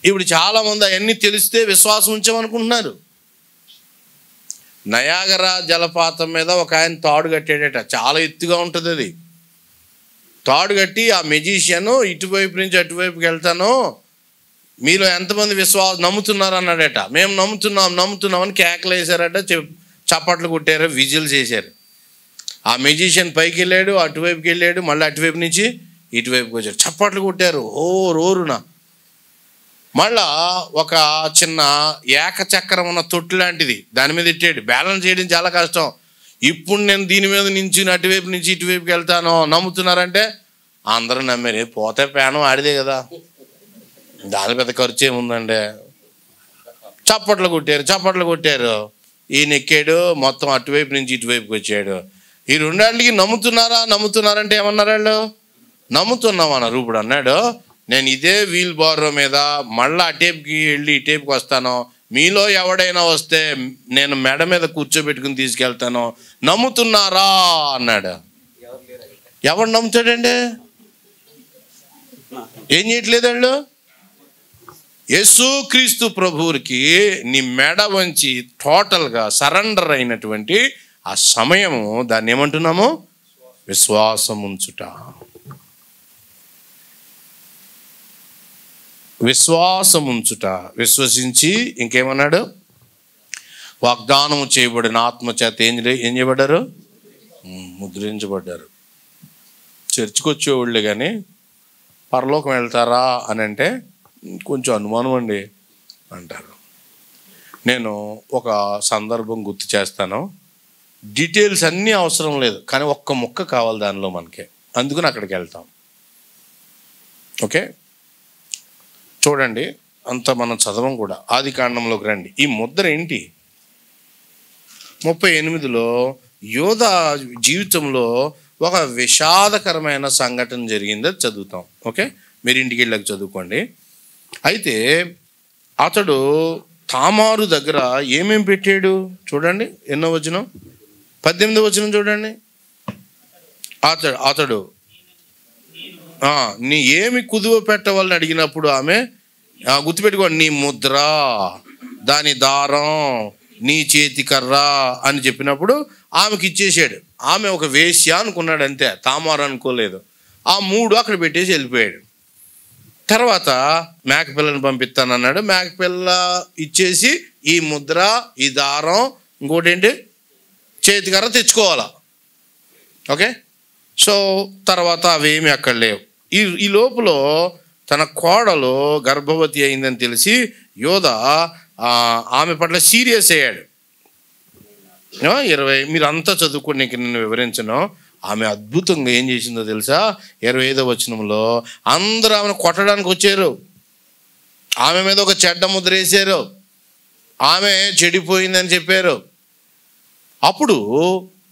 ఇప్పుడు చాలామంది అవన్నీ తెలిస్తే విశ్వాసం ఉంచామనుకుంటున్నారు. నయాగరా జలపాతం మీద ఒక ఆయన తాడు కట్టాడట. చాలా ఎత్తుగా ఉంటుంది అది. తాడు కట్టి ఆ మెజిషియన్ ఇటువైపు నుంచి అటువైపుకి వెళ్తాను, మీలో ఎంతమంది నమ్ముతున్నారు అన్నాడట. మేము నమ్ముతున్నాం అని కేకలు వేసారట, చప్పట్లు కొట్టారు, విజిల్స్ వేసారు. ఆ మెజిషియన్ పైకి వెళ్ళాడు, అటువైపుకి వెళ్ళాడు, మళ్ళీ అటువైపు నుంచి ఇటువైపుకి వచ్చాడు, చప్పట్లు కొట్టారు ఓరున. మళ్ళా ఒక చిన్న ఏకచక్రం ఉన్న తొట్టు లాంటిది దాని మీద ఇట్టాడు. బ్యాలెన్స్ చేయడం చాలా కష్టం. ఇప్పుడు నేను దీని మీద నుంచి అటువైపు నుంచి ఇటువైపుకి వెళ్తాను, నమ్ముతున్నారంటే అందరూ నమ్మారు. పోతే పేనం ఆడిదే కదా, దాని పెద్ద ఖర్చు ఏముందండి. చప్పట్లు కొట్టారు. ఈయన ఎక్కాడు, మొత్తం అటువైపు నుంచి ఇటువైపుకి వచ్చాడు. ఈ రెండాళ్ళకి నమ్ముతున్నారంటే ఏమన్నారు వాళ్ళు? నమ్ముతున్నాం అన్నారు. ఇప్పుడు అన్నాడు, నేను ఇదే వీల్ బారో మీద మళ్ళీ అటేపుకి వెళ్ళి ఇటేపుకి వస్తాను, మీలో ఎవడైనా వస్తే నేను మెడ మీద కూర్చోబెట్టుకుని తీసుకెళ్తాను, నమ్ముతున్నారా అన్నాడు. ఎవడు నమ్ముతాడండి? ఏం చేయట్లేదు వాళ్ళు. యేసుక్రీస్తు ప్రభువుకి నీ మెడ వంచి టోటల్గా సరెండర్ అయినటువంటి ఆ సమయము, దాన్ని ఏమంటున్నాము? విశ్వాసం ఉంచుట. విశ్వాసం ఉంచుట. విశ్వసించి ఇంకేమన్నాడు? వాగ్దానము చేయబడిన ఆత్మ చేత ఏం చేయబడ్డారు? ముద్రించబడ్డారు. చర్చికి వచ్చేవాళ్ళే కానీ పరలోకం వెళ్తారా అని అంటే కొంచెం అనుమానం అండి అంటారు. నేను ఒక సందర్భం గుర్తు చేస్తాను. డీటెయిల్స్ అన్నీ అవసరం లేదు, కానీ ఒక్క ముక్క కావాలి దానిలో మనకే, అందుకని అక్కడికి వెళ్తాం. ఓకే, చూడండి, అంత మనం చదవం కూడా. ఆది కాండంలోకి రండి. ఈ ముద్ర ఏంటి? 38లో యోధా జీవితంలో ఒక విషాదకరమైన సంఘటన జరిగింది, అది చదువుతాం. ఓకే, మీరు ఇంటికి వెళ్ళాక చదువుకోండి. అయితే అతడు తామారు దగ్గర ఏమేం పెట్టాడు చూడండి. ఎన్నో వచనం? 18వ వచనం చూడండి. అతడు నీ ఏమి కుదువ పెట్టవాలని అడిగినప్పుడు ఆమె, గుర్తుపెట్టుకోండి, నీ ముద్ర, దాని దారం, నీ చేతి కర్ర అని చెప్పినప్పుడు ఆమెకి ఇచ్చేసాడు. ఆమె ఒక వేశ్య అనుకున్నాడు అంతే, తామారు అనుకోలేదు. ఆ 3 అక్కడ పెట్టేసి వెళ్ళిపోయాడు. తర్వాత మేకపిల్లని పంపిస్తానన్నాడు. మేకపిల్ల ఇచ్చేసి ఈ ముద్ర, ఈ దారం, ఇంకోటి ఏంటి, చేతికర్ర తెచ్చుకోవాలా. ఓకే, సో తర్వాత అవేమి అక్కడ లేవు. ఈ లోపల తన కోడలు గర్భవతి అయిందని తెలిసి యోధ ఆమె పట్ల సీరియస్ అయ్యాడు. 20 మీరు అంతా చదువుకుని నేను వివరించను. ఆమె అద్భుతంగా ఏం చేసిందో తెలుసా? 25వ వచనంలో అందరూ ఆమెను కొట్టడానికి వచ్చారు, ఆమె మీద ఒక చెడ్డ ముద్ర వేసారు, ఆమె చెడిపోయిందని చెప్పారు. అప్పుడు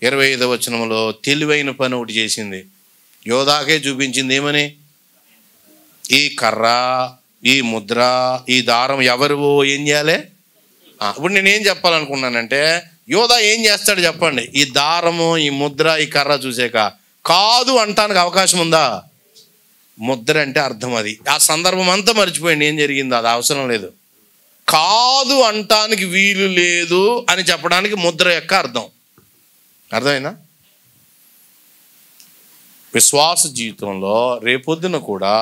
25వ వచనంలో తెలివైన పని ఒకటి చేసింది. యోధాకే చూపించింది. ఏమని? ఈ కర్ర, ఈ ముద్ర, ఈ దారం ఎవరు ఏం చేయాలి? ఇప్పుడు నేనేం చెప్పాలనుకున్నానంటే, యోధా ఏం చేస్తాడు చెప్పండి? ఈ దారము, ఈ ముద్ర, ఈ కర్ర చూసాక కాదు అంటానికి అవకాశం ఉందా? ముద్ర అంటే అర్థం అది. ఆ సందర్భం అంతా మర్చిపోయింది ఏం జరిగిందో, అది అవసరం లేదు. కాదు అంటానికి వీలు లేదు అని చెప్పడానికి ముద్ర యొక్క అర్థం అర్థమైందా? విశ్వాస జీవితంలో రేపొద్దున కూడా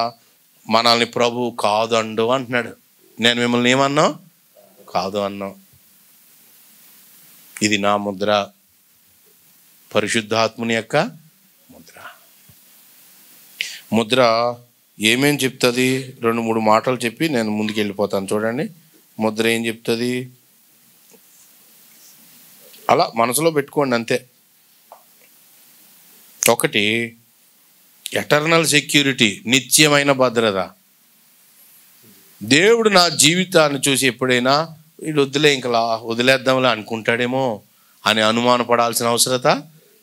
మనల్ని ప్రభు కాదు అండు అంటున్నాడు. నేను మిమ్మల్ని ఏమన్నా? కాదు అన్నా. ఇది నా ముద్ర, పరిశుద్ధాత్ముని యొక్క ముద్ర. ముద్ర ఏమేం చెప్తుంది? 2-3 మాటలు చెప్పి నేను ముందుకు వెళ్ళిపోతాను. చూడండి, ముద్ర ఏం చెప్తుంది అలా మనసులో పెట్టుకోండి అంతే. ఒకటి, ఎటర్నల్ సెక్యూరిటీ, నిత్యమైన భద్రత. దేవుడు నా జీవితాన్ని చూసి ఎప్పుడైనా వీడు వదిలే, ఇంకా వదిలేద్దాంలే అనుకుంటాడేమో అని అనుమానపడాల్సిన అవసరత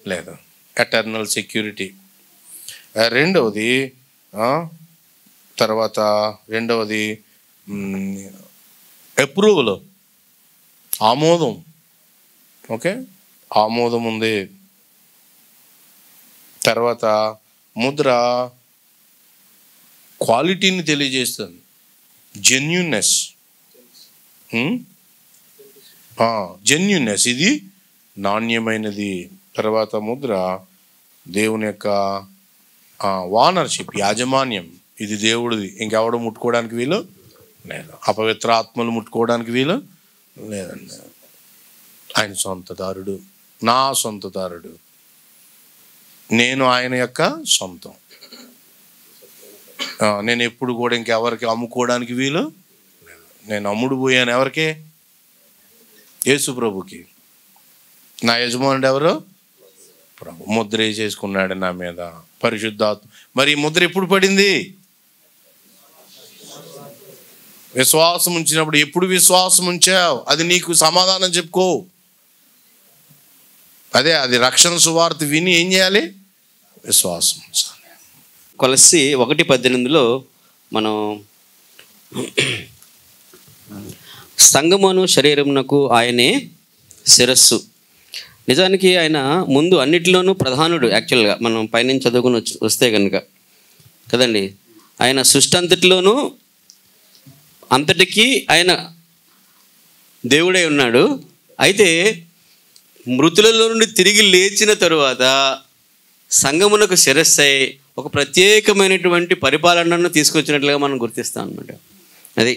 లేదు. Eternal security. రెండవది అప్రూవల్, ఆమోదం. ఓకే, ఆమోదం ఉంది. తర్వాత ముద్ర క్వాలిటీని తెలియజేస్తుంది, జెన్యూన్నెస్. జెన్యూన్నెస్, ఇది నాణ్యమైనది. తర్వాత ముద్ర దేవుని యొక్క ఓనర్షిప్, యాజమాన్యం. ఇది దేవుడిది, ఇంకెవడు ముట్టుకోవడానికి వీలు లేదు. అపవిత్ర ఆత్మలు ముట్టుకోవడానికి వీలు లేదండి. ఆయన సొంతదారుడు, నా సొంతదారుడు, నేను ఆయన యొక్క సొంతం. నేను ఎప్పుడు కూడా ఇంకెవరికి అమ్ముకోవడానికి వీలు లేదు. నేను అమ్ముడు పోయాను ఎవరికి? యేసు ప్రభుకి. నా యజమానుడు ఎవరు? ప్రభు. ముద్ర వేసేసుకున్నాడు నా మీద, పరిశుద్ధాత్మ. మరి ఈ ముద్ర ఎప్పుడు పడింది? విశ్వాసం ఉంచినప్పుడు. ఎప్పుడు విశ్వాసం ఉంచావు అది నీకు సమాధానం చెప్పుకో. అదే, అది రక్షణ సువార్త విని ఏం చేయాలి? విశ్వాసం ఉంచాలి. కొలస్సీ 1:18లో మనం సంగమును శరీరమునకు ఆయనే శిరస్సు. నిజానికి ఆయన ముందు అన్నిటిలోనూ ప్రధానుడు. యాక్చువల్గా మనం పైనుంచి చదువుకుని వస్తే కనుక కదండి, ఆయన సృష్టి అంతటిలోనూ అంతటికీ ఆయన దేవుడై ఉన్నాడు. అయితే మృతులలో నుండి తిరిగి లేచిన తరువాత సంగమునకు శిరస్సై ఒక ప్రత్యేకమైనటువంటి పరిపాలనను తీసుకొచ్చినట్లుగా మనం గుర్తిస్తాం అనమాట. అది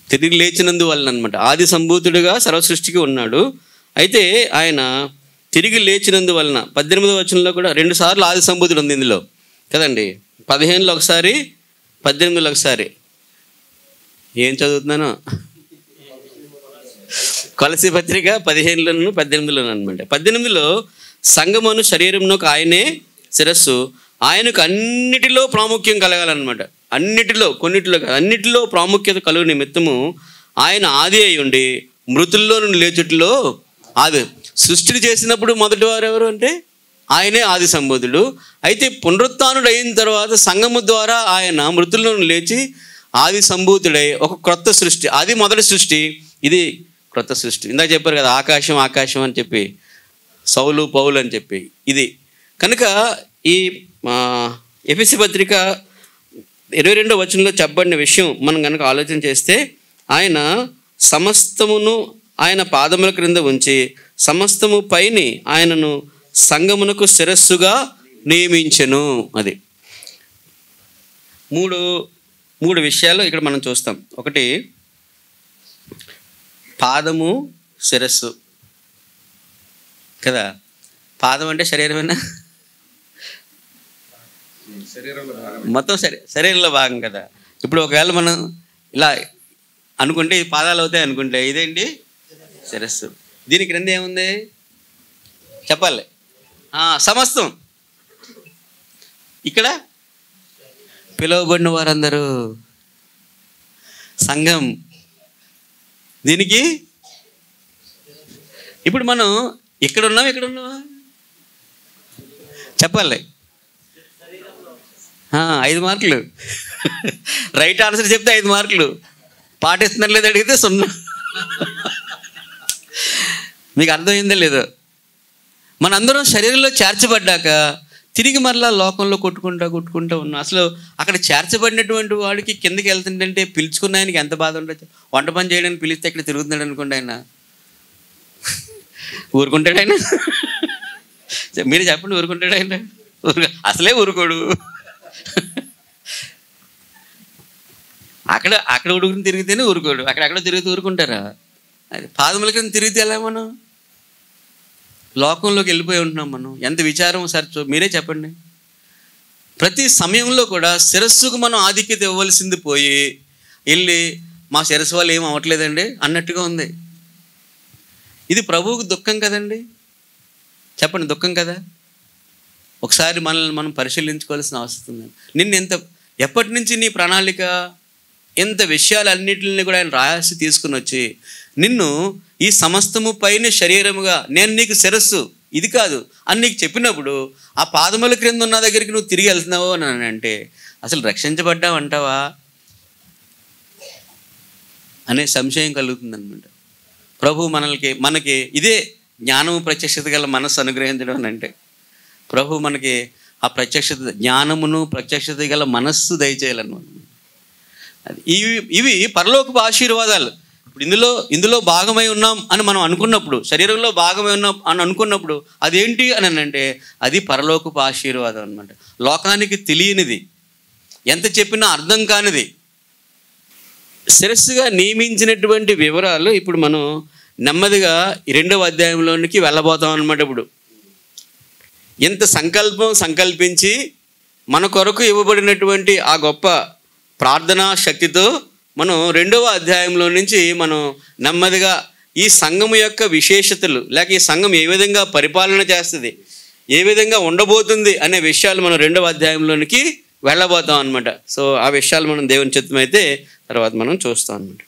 తిరిగి లేచినందువలన అనమాట. ఆది సంభూతుడిగా సర్వసృష్టికి ఉన్నాడు. అయితే ఆయన తిరిగి లేచినందువలన 18వ వచనంలో కూడా 2 సార్లు ఆది సంభూతుడు ఉంది ఇందులో కదండి. 15లో ఒకసారి, 18లో ఒకసారి. ఏం చదువుతున్నాను? కొలసీ పత్రిక 15లోను 18లోను అనమాట. 18లో సంగమును శరీరమునకు ఆయనే శిరస్సు, ఆయనకు అన్నిటిలో ప్రాముఖ్యం కలగాలన్నమాట. అన్నిటిలో, కొన్నిటిలో కాదు, అన్నిటిలో ప్రాముఖ్యత కలుగు నిమిత్తము ఆయన ఆది అయి ఉండి మృతుల్లో నుండి లేచుట్లో ఆది. సృష్టిని చేసినప్పుడు మొదటి వారు ఎవరు అంటే ఆయనే ఆది సంబోధుడు. అయితే పునరుత్థానుడు అయిన తర్వాత సంగము ద్వారా ఆయన మృతుల్లో నుండి లేచి ఆది సంభూతుడై ఒక క్రొత్త సృష్టి, అది మొదటి సృష్టి, ఇది క్రొత్త సృష్టి. ఇందాక చెప్పారు కదా, ఆకాశం ఆకాశం అని చెప్పి, సౌలు పౌలు అని చెప్పి, ఇది కనుక ఈ ఎఫెసీ పత్రిక 22వ వచనంలో చెప్పబడిన విషయం మనం కనుక ఆలోచన చేస్తే, ఆయన సమస్తమును ఆయన పాదముల క్రింద ఉంచి సమస్తము పైని ఆయనను సంగమునకు శిరస్సుగా నియమించెను. అది మూడు విషయాలు ఇక్కడ మనం చూస్తాం. ఒకటి పాదము, శిరస్సు కదా. పాదం అంటే శరీరమేనా? మొత్తం శరీరంలో భాగం కదా. ఇప్పుడు ఒకవేళ మనం ఇలా అనుకుంటే ఈ పాదాలు అవుతాయి అనుకుంటే, ఇదేంటి శిరస్సు. దీని క్రింద ఏముంది చెప్పాలి? సమస్తం. ఇక్కడ పిలువబడిన వారందరూ సంఘం. దీనికి ఇప్పుడు మనం ఇక్కడ ఉన్నాం చెప్పాలి. 5 మార్కులు. రైట్ ఆన్సర్ చెప్తే 5 మార్కులు. పాటిస్తున్నారు లేదు అడిగితే 0. మీకు అర్థమైందో లేదో? మనందరం శరీరంలో చేర్చబడ్డాక తిరిగి మరలా లోకంలో కొట్టుకుంటా ఉన్నాం. అసలు అక్కడ చేర్చబడినటువంటి వాడికి కిందకి వెళ్తుంటే పిలుచుకున్న ఆయనకి ఎంత బాధ ఉండొచ్చు. వంట పని చేయడానికి పిలిస్తే ఇక్కడ తిరుగుతున్నాడు అనుకోండి, ఆయన ఊరుకుంటాడు? ఆయన మీరు చెప్పండి, ఊరుకుంటాడు ఆయన? అసలే ఊరుకోడు. అక్కడ ఉడుకుని తిరిగితేనే ఊరుకోడు, అక్కడెక్కడ తిరిగితే ఊరుకుంటారా? అది పాదముల కింద తిరిగితే ఎలా మనం లోకంలోకి వెళ్ళిపోయి ఉంటున్నాం. మనం ఎంత విచారం సరిచో మీరే చెప్పండి. ప్రతి సమయంలో కూడా శిరస్సుకు మనం ఆధిక్యత ఇవ్వవలసింది పోయి వెళ్ళి మా శిరస్సు వాళ్ళు ఏం అవ్వట్లేదండి అన్నట్టుగా ఉంది. ఇది ప్రభువుకు దుఃఖం కదండి? చెప్పండి, దుఃఖం కదా? ఒకసారి మనల్ని మనం పరిశీలించుకోవాల్సిన అవసరం ఉంది. ఎప్పటి నుంచి నీ ప్రణాళిక, ఎంత విషయాలన్నింటిని కూడా ఆయన రాసి తీసుకుని వచ్చి నిన్ను ఈ సమస్తము పైన శరీరముగా నేను నీకు శిరస్సు ఇది కాదు అని నీకు చెప్పినప్పుడు ఆ పాదముల క్రింద ఉన్న దగ్గరికి నువ్వు తిరిగి వెళ్తున్నావు అని అంటే అసలు రక్షించబడ్డావు అంటావా అనే సంశయం కలుగుతుందన్నమాట. ప్రభు మనకి ఇదే జ్ఞానము ప్రత్యక్షత గల మనస్సు అనుగ్రహించడం అని అంటే, ప్రభు మనకి ఆ ప్రత్యక్షత, జ్ఞానమును ప్రత్యక్షత గల మనస్సు దయచేయాలన్నమాట. ఇవి పరలోకపు ఆశీర్వాదాలు. ఇప్పుడు ఇందులో భాగమై ఉన్నాం అని మనం అనుకున్నప్పుడు, శరీరంలో భాగమై ఉన్నాం అని అనుకున్నప్పుడు అదేంటి అని అంటే అది పరలోకపు ఆశీర్వాదం అనమాట. లోకానికి తెలియనిది, ఎంత చెప్పినా అర్థం కానిది, శిరస్సుగా నియమించినటువంటి వివరాలు ఇప్పుడు మనం నెమ్మదిగా 2వ అధ్యాయంలోనికి వెళ్ళబోతాం అనమాట. ఇప్పుడు ఎంత సంకల్పించి మన కొరకు ఇవ్వబడినటువంటి ఆ గొప్ప ప్రార్థనా శక్తితో మనం 2వ అధ్యాయంలో నుంచి మనం నెమ్మదిగా ఈ సంఘము యొక్క విశేషతలు, లేక ఈ సంఘం ఏ విధంగా పరిపాలన చేస్తుంది, ఏ విధంగా ఉండబోతుంది అనే విషయాలు మనం 2వ అధ్యాయంలోనికి వెళ్ళబోతాం అనమాట. సో ఆ విషయాలు మనం దేవుని చిత్తమైతే తర్వాత మనం చూస్తాం అనమాట.